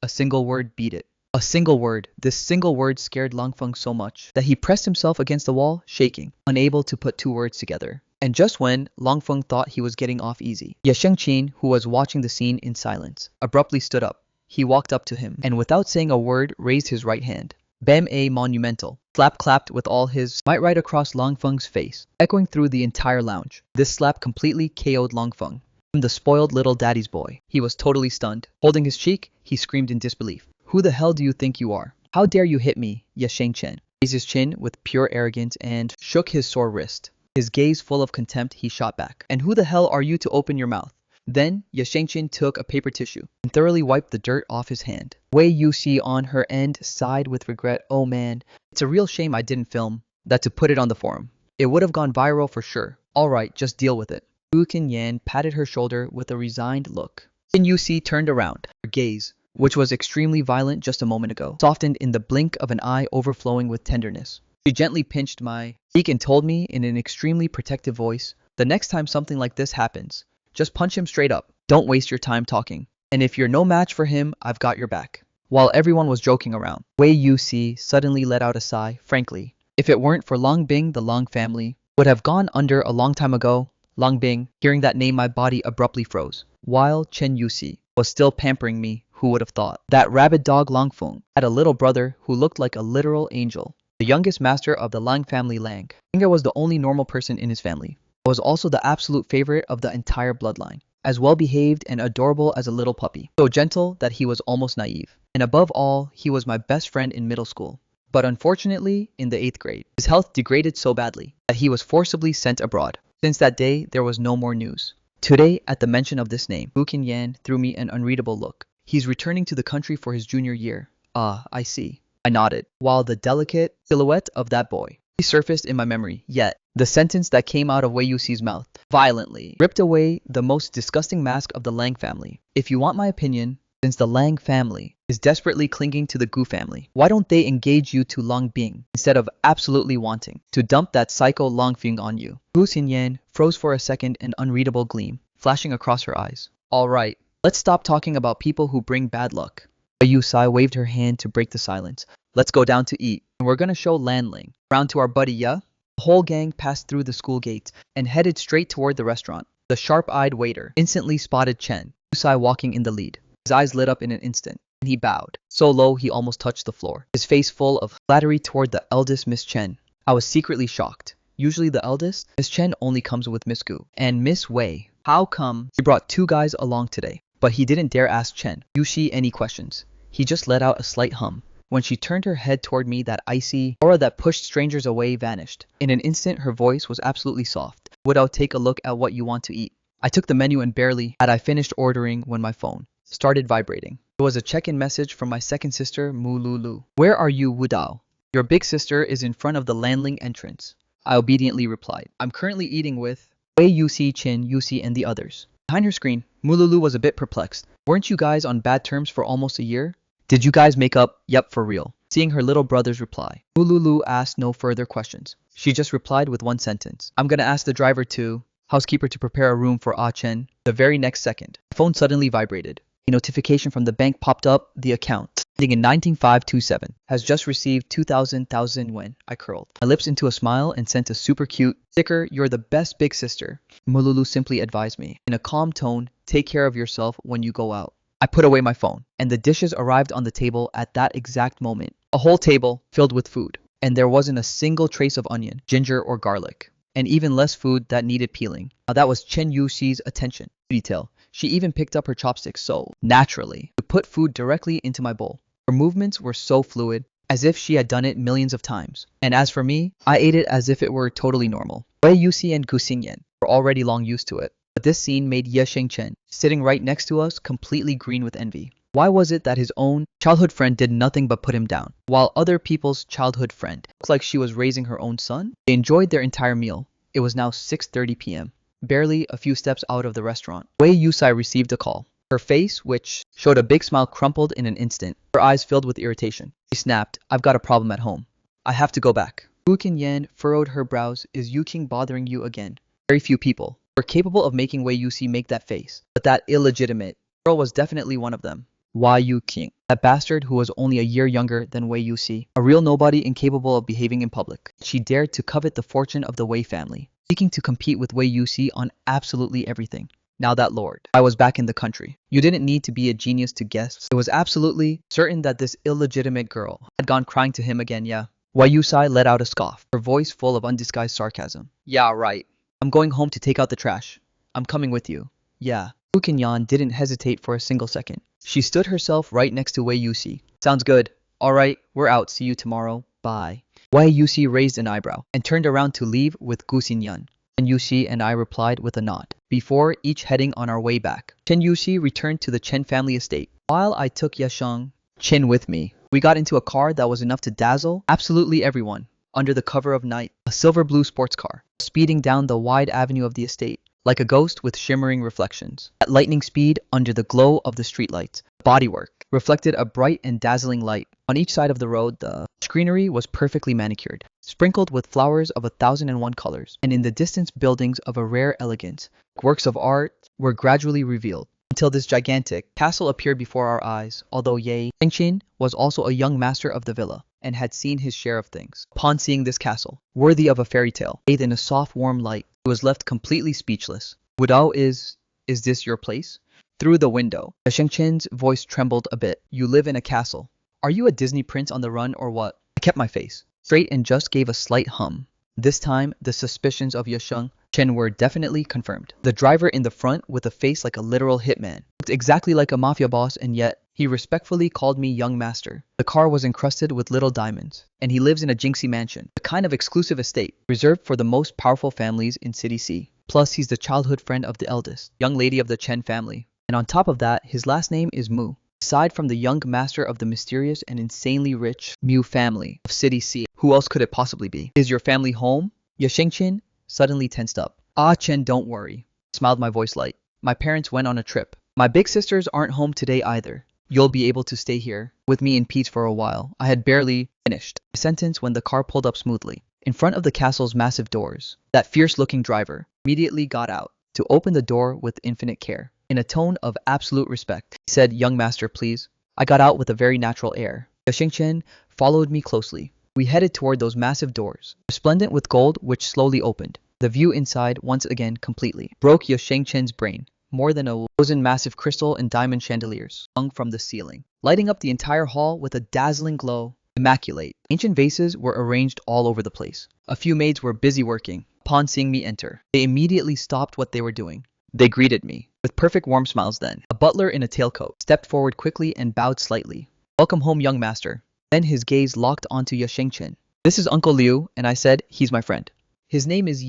A single word, beat it. A single word. This single word scared Lang Feng so much that he pressed himself against the wall, shaking, unable to put two words together. And just when Lang Feng thought he was getting off easy, Yashengqin, who was watching the scene in silence, abruptly stood up. He walked up to him, and without saying a word, raised his right hand. Bam, a monumental slap clapped with all his might right across Lang Feng's face, echoing through the entire lounge. This slap completely KO'd Lang Feng. The spoiled little daddy's boy. He was totally stunned. Holding his cheek, he screamed in disbelief. Who the hell do you think you are? How dare you hit me? Yashengqin raised his chin with pure arrogance and shook his sore wrist. His gaze full of contempt, he shot back. And who the hell are you to open your mouth? Then, Yashengqin took a paper tissue and thoroughly wiped the dirt off his hand. Wei Yuxi on her end sighed with regret. Oh man, it's a real shame I didn't film that to put it on the forum. It would have gone viral for sure. Alright, just deal with it. Fu Qinyan patted her shoulder with a resigned look. Chen Yuxi turned around. Her gaze, which was extremely violent just a moment ago, softened in the blink of an eye overflowing with tenderness. She gently pinched my cheek and told me in an extremely protective voice, the next time something like this happens, just punch him straight up. Don't waste your time talking. And if you're no match for him, I've got your back. While everyone was joking around, Wei Yuxi suddenly let out a sigh. Frankly, if it weren't for Lang Bing, the Lang family would have gone under a long time ago. Lang Bing, hearing that name, my body abruptly froze. While Chen Yuxi was still pampering me, who would have thought? That rabid dog Lang Feng had a little brother who looked like a literal angel. The youngest master of the Lang family, Lang Finger, was the only normal person in his family. Was also the absolute favorite of the entire bloodline, as well behaved and adorable as a little puppy, so gentle that he was almost naive. And above all, he was my best friend in middle school. But unfortunately, in the 8th grade, his health degraded so badly that he was forcibly sent abroad. Since that day, there was no more news. Today, at the mention of this name, Fu Qinyan threw me an unreadable look. He's returning to the country for his junior year. Ah, I see. I nodded, while the delicate silhouette of that boy surfaced in my memory. Yet, the sentence that came out of Wei Yuxi's mouth violently ripped away the most disgusting mask of the Lang family. If you want my opinion, since the Lang family is desperately clinging to the Gu family, why don't they engage you to Lang Bing instead of absolutely wanting to dump that psycho Lang Fing on you? Fu Xinyan froze for a second, an unreadable gleam flashing across her eyes. All right, let's stop talking about people who bring bad luck. Yusai waved her hand to break the silence. Let's go down to eat, and we're gonna show Landling around to our buddy, yeah? The whole gang passed through the school gates and headed straight toward the restaurant. The sharp-eyed waiter instantly spotted Chen, Yusai walking in the lead. His eyes lit up in an instant, and he bowed, so low he almost touched the floor, his face full of flattery toward the eldest Miss Chen. I was secretly shocked. Usually the eldest, Miss Chen only comes with Miss Gu and Miss Wei. How come he brought two guys along today? But he didn't dare ask Chen Yushi any questions. He just let out a slight hum. When she turned her head toward me, that icy aura that pushed strangers away vanished. In an instant, her voice was absolutely soft. Would I take a look at what you want to eat? I took the menu and barely had I finished ordering when my phone started vibrating. It was a check-in message from my second sister, Mululu. Where are you, Wudao? Your big sister is in front of the Landling entrance. I obediently replied. I'm currently eating with Wei Yusi, Chin, Yusi, and the others. Behind her screen, Mululu was a bit perplexed. Weren't you guys on bad terms for almost a year? Did you guys make up? Yep, for real. Seeing her little brother's reply, Mululu asked no further questions. She just replied with one sentence. I'm gonna ask the driver to housekeeper to prepare a room for Ah Chen. The very next second, the phone suddenly vibrated. A notification from the bank popped up. The account, ending in 19527, has just received 2,000 yen. I curled my lips into a smile and sent a super cute sticker. You're the best big sister. Mululu simply advised me, in a calm tone, take care of yourself when you go out. I put away my phone, and the dishes arrived on the table at that exact moment. A whole table filled with food, and there wasn't a single trace of onion, ginger, or garlic, and even less food that needed peeling. Now that was Chen Yushi's attention to detail. She even picked up her chopsticks so naturally to put food directly into my bowl. Her movements were so fluid, as if she had done it millions of times. And as for me, I ate it as if it were totally normal. Wei Yusi and Gu Xingyan were already long used to it. But this scene made Ye Shengchen, sitting right next to us, completely green with envy. Why was it that his own childhood friend did nothing but put him down, while other people's childhood friend looked like she was raising her own son? They enjoyed their entire meal. It was now 6:30 p.m. Barely a few steps out of the restaurant, Wei Yusai received a call. Her face, which showed a big smile, crumpled in an instant. Her eyes filled with irritation. She snapped, I've got a problem at home. I have to go back. Gu Qinyan furrowed her brows. Is Yuking bothering you again? Very few people were capable of making Wei Yusi make that face, but that illegitimate girl was definitely one of them. Why Yuking? That bastard who was only a year younger than Wei Yusi, a real nobody incapable of behaving in public. She dared to covet the fortune of the Wei family, seeking to compete with Wei Yusi on absolutely everything. Now that lord, I was back in the country. You didn't need to be a genius to guess. It was absolutely certain that this illegitimate girl had gone crying to him again, yeah. Wei Yusai let out a scoff, her voice full of undisguised sarcasm. Yeah, right. I'm going home to take out the trash. I'm coming with you. Yeah. Gu Qinyan didn't hesitate for a single second. She stood herself right next to Wei Yusi. Sounds good. All right, we're out. See you tomorrow. Bye. Wei Yusi raised an eyebrow and turned around to leave with Gu Xingyan. Chen Yushi and I replied with a nod, before each heading on our way back. Chen Yushi returned to the Chen family estate, while I took Yesheng Chen with me. We got into a car that was enough to dazzle absolutely everyone. Under the cover of night, a silver blue sports car, speeding down the wide avenue of the estate, like a ghost with shimmering reflections. At lightning speed, under the glow of the streetlights, the bodywork reflected a bright and dazzling light. On each side of the road, the greenery was perfectly manicured, sprinkled with flowers of 1,001 colors, and in the distance buildings of a rare elegance, works of art, were gradually revealed, until this gigantic castle appeared before our eyes, although Ye Shengqin was also a young master of the villa, and had seen his share of things. Upon seeing this castle, worthy of a fairy tale, bathed in a soft warm light, he was left completely speechless. Wudao, is this your place? Through the window, Shengqin's voice trembled a bit. You live in a castle. Are you a Disney prince on the run or what? I kept my face straight and just gave a slight hum. This time, the suspicions of Yesheng Chen were definitely confirmed. The driver in the front, with a face like a literal hitman, looked exactly like a mafia boss, and yet he respectfully called me young master. The car was encrusted with little diamonds, and he lives in a jinxie mansion, a kind of exclusive estate reserved for the most powerful families in City C. Plus, he's the childhood friend of the eldest young lady of the Chen family. And on top of that, his last name is Mu. Aside from the young master of the mysterious and insanely rich Mu family of City C, who else could it possibly be? Is your family home? Yeshengqin suddenly tensed up. Ah Chen, don't worry. Smiled, my voice light. My parents went on a trip. My big sisters aren't home today either. You'll be able to stay here with me in peace for a while. I had barely finished my sentence when the car pulled up smoothly in front of the castle's massive doors. That fierce-looking driver, Immediately got out to open the door with infinite care. In a tone of absolute respect, he said, "Young master, please." I got out with a very natural air. Chen followed me closely. We headed toward those massive doors, resplendent with gold, which slowly opened. The view inside, once again, completely broke Chen's brain. More than a dozen massive crystal and diamond chandeliers hung from the ceiling, lighting up the entire hall with a dazzling glow. Immaculate. Ancient vases were arranged all over the place. A few maids were busy working. Upon seeing me enter, they immediately stopped what they were doing. They greeted me with perfect warm smiles then. A butler in a tailcoat stepped forward quickly and bowed slightly. "Welcome home, young master." Then his gaze locked onto Chen. "This is Uncle Liu," and I said, "He's my friend. His name is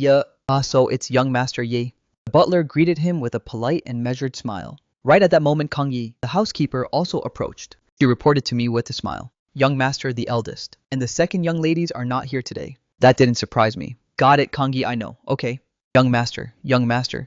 so it's young master Ye." The butler greeted him with a polite and measured smile. Right at that moment, Kang Yi, the housekeeper, also approached. She reported to me with a smile, "Young master, the eldest, and the second young ladies are not here today." That didn't surprise me. "Got it, Kang Yi, I know. Okay. Young master,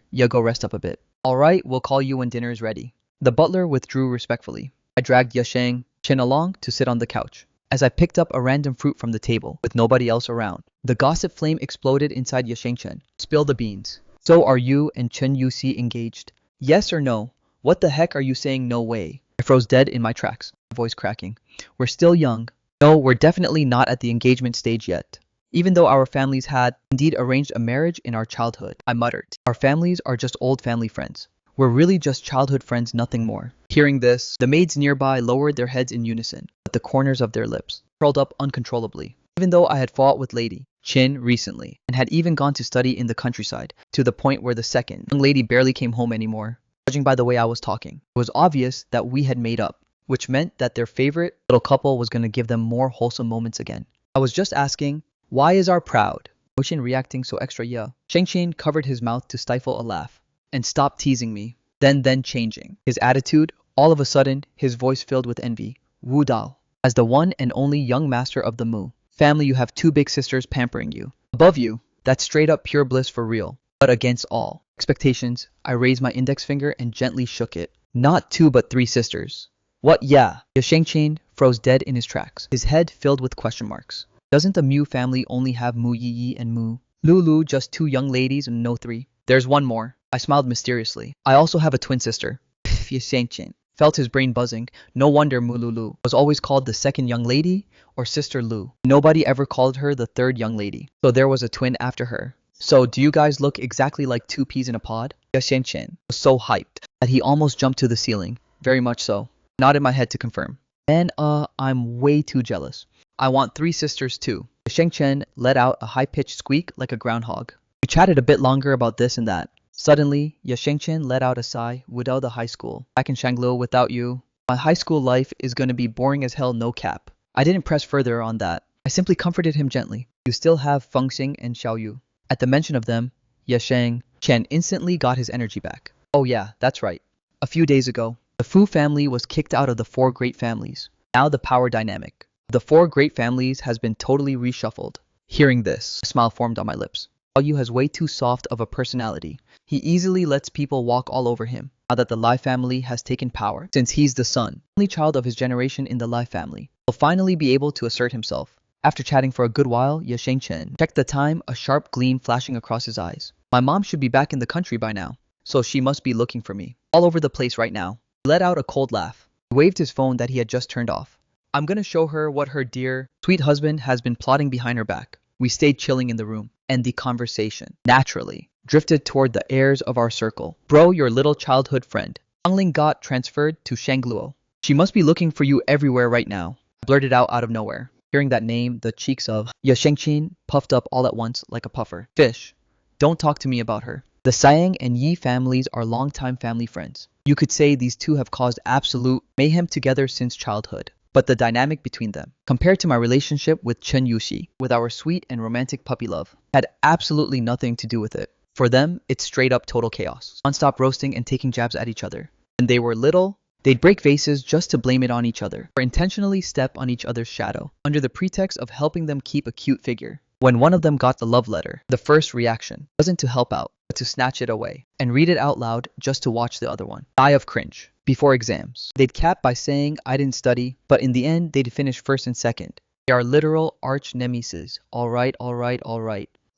you go rest up a bit." "All right, we'll call you when dinner is ready." The butler withdrew respectfully. I dragged Chen along to sit on the couch. As I picked up a random fruit from the table, with nobody else around, the gossip flame exploded inside Chen. "Spill the beans. So are you and Chen Yuxi engaged? Yes or no? What the heck are you saying no way?" I froze dead in my tracks, my voice cracking. "We're still young. No, we're definitely not at the engagement stage yet. Even though our families had indeed arranged a marriage in our childhood," I muttered. "Our families are just old family friends. We're really just childhood friends, nothing more." Hearing this, the maids nearby lowered their heads in unison, but the corners of their lips curled up uncontrollably. Even though I had fought with Lady Chin recently, and had even gone to study in the countryside, to the point where the second young lady barely came home anymore, judging by the way I was talking, it was obvious that we had made up, which meant that their favorite little couple was going to give them more wholesome moments again. I was just asking, why is our proud Ocean reacting so extra? Chen covered his mouth to stifle a laugh, and stopped teasing me. Then changing his attitude, all of a sudden, his voice filled with envy. "Wu Dao, as the one and only young master of the Mu family, you have two big sisters pampering you. Above you, that's straight up pure bliss for real. But against all expectations," I raised my index finger and gently shook it. "Not two but three sisters." "What? Yeah." Chen froze dead in his tracks, his head filled with question marks. "Doesn't the Mu family only have Mu Yi and Mu Lulu, just two young ladies and no three?" "There's one more." I smiled mysteriously. "I also have a twin sister." Chen felt his brain buzzing. No wonder Mu Lulu was always called the second young lady or Sister Lu. Nobody ever called her the third young lady. So there was a twin after her. "So do you guys look exactly like two peas in a pod?" Chen was so hyped that he almost jumped to the ceiling. "Very much so." Nodded my head to confirm. "Man, I'm way too jealous. I want three sisters too." Chen let out a high-pitched squeak like a groundhog. We chatted a bit longer about this and that. Suddenly, Chen let out a sigh. "Without the high school. Back in Shanglo, without you, my high school life is gonna be boring as hell, no cap." I didn't press further on that. I simply comforted him gently. "You still have Feng Xing and Xiao Yu." At the mention of them, Chen instantly got his energy back. "Oh yeah, that's right. A few days ago, the Fu family was kicked out of the four great families. Now the power dynamic of the four great families has been totally reshuffled." Hearing this, a smile formed on my lips. "Xiao Yu has way too soft of a personality. He easily lets people walk all over him. Now that the Lai family has taken power, since he's the son, only child of his generation in the Lai family, will finally be able to assert himself." After chatting for a good while, Chen checked the time, a sharp gleam flashing across his eyes. "My mom should be back in the country by now, so she must be looking for me all over the place right now." He let out a cold laugh. He waved his phone that he had just turned off. "I'm gonna show her what her dear, sweet husband has been plotting behind her back." We stayed chilling in the room, and the conversation, naturally, drifted toward the heirs of our circle. "Bro, your little childhood friend, Angling, got transferred to Shangluo. She must be looking for you everywhere right now." I blurted out of nowhere. Hearing that name, the cheeks of Chen puffed up all at once like a puffer. "Fish, don't talk to me about her. The Siang and Yi families are longtime family friends. You could say these two have caused absolute mayhem together since childhood. But the dynamic between them, compared to my relationship with Chen Yuxi, with our sweet and romantic puppy love, had absolutely nothing to do with it. For them, it's straight up total chaos. Non-stop roasting and taking jabs at each other. When they were little, they'd break vases just to blame it on each other, or intentionally step on each other's shadow, under the pretext of helping them keep a cute figure. When one of them got the love letter, the first reaction wasn't to help out, but to snatch it away, and read it out loud just to watch the other one die of cringe. Before exams, they'd cap by saying, "I didn't study," but in the end, they'd finish first and second. They are literal arch nemesis. All right.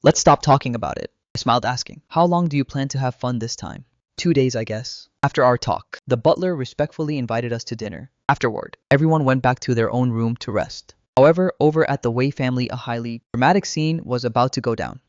Let's stop talking about it. I smiled, asking, "How long do you plan to have fun this time?" 2 days, I guess. After our talk, the butler respectfully invited us to dinner. Afterward, everyone went back to their own room to rest. However, over at the Wei family, a highly dramatic scene was about to go down.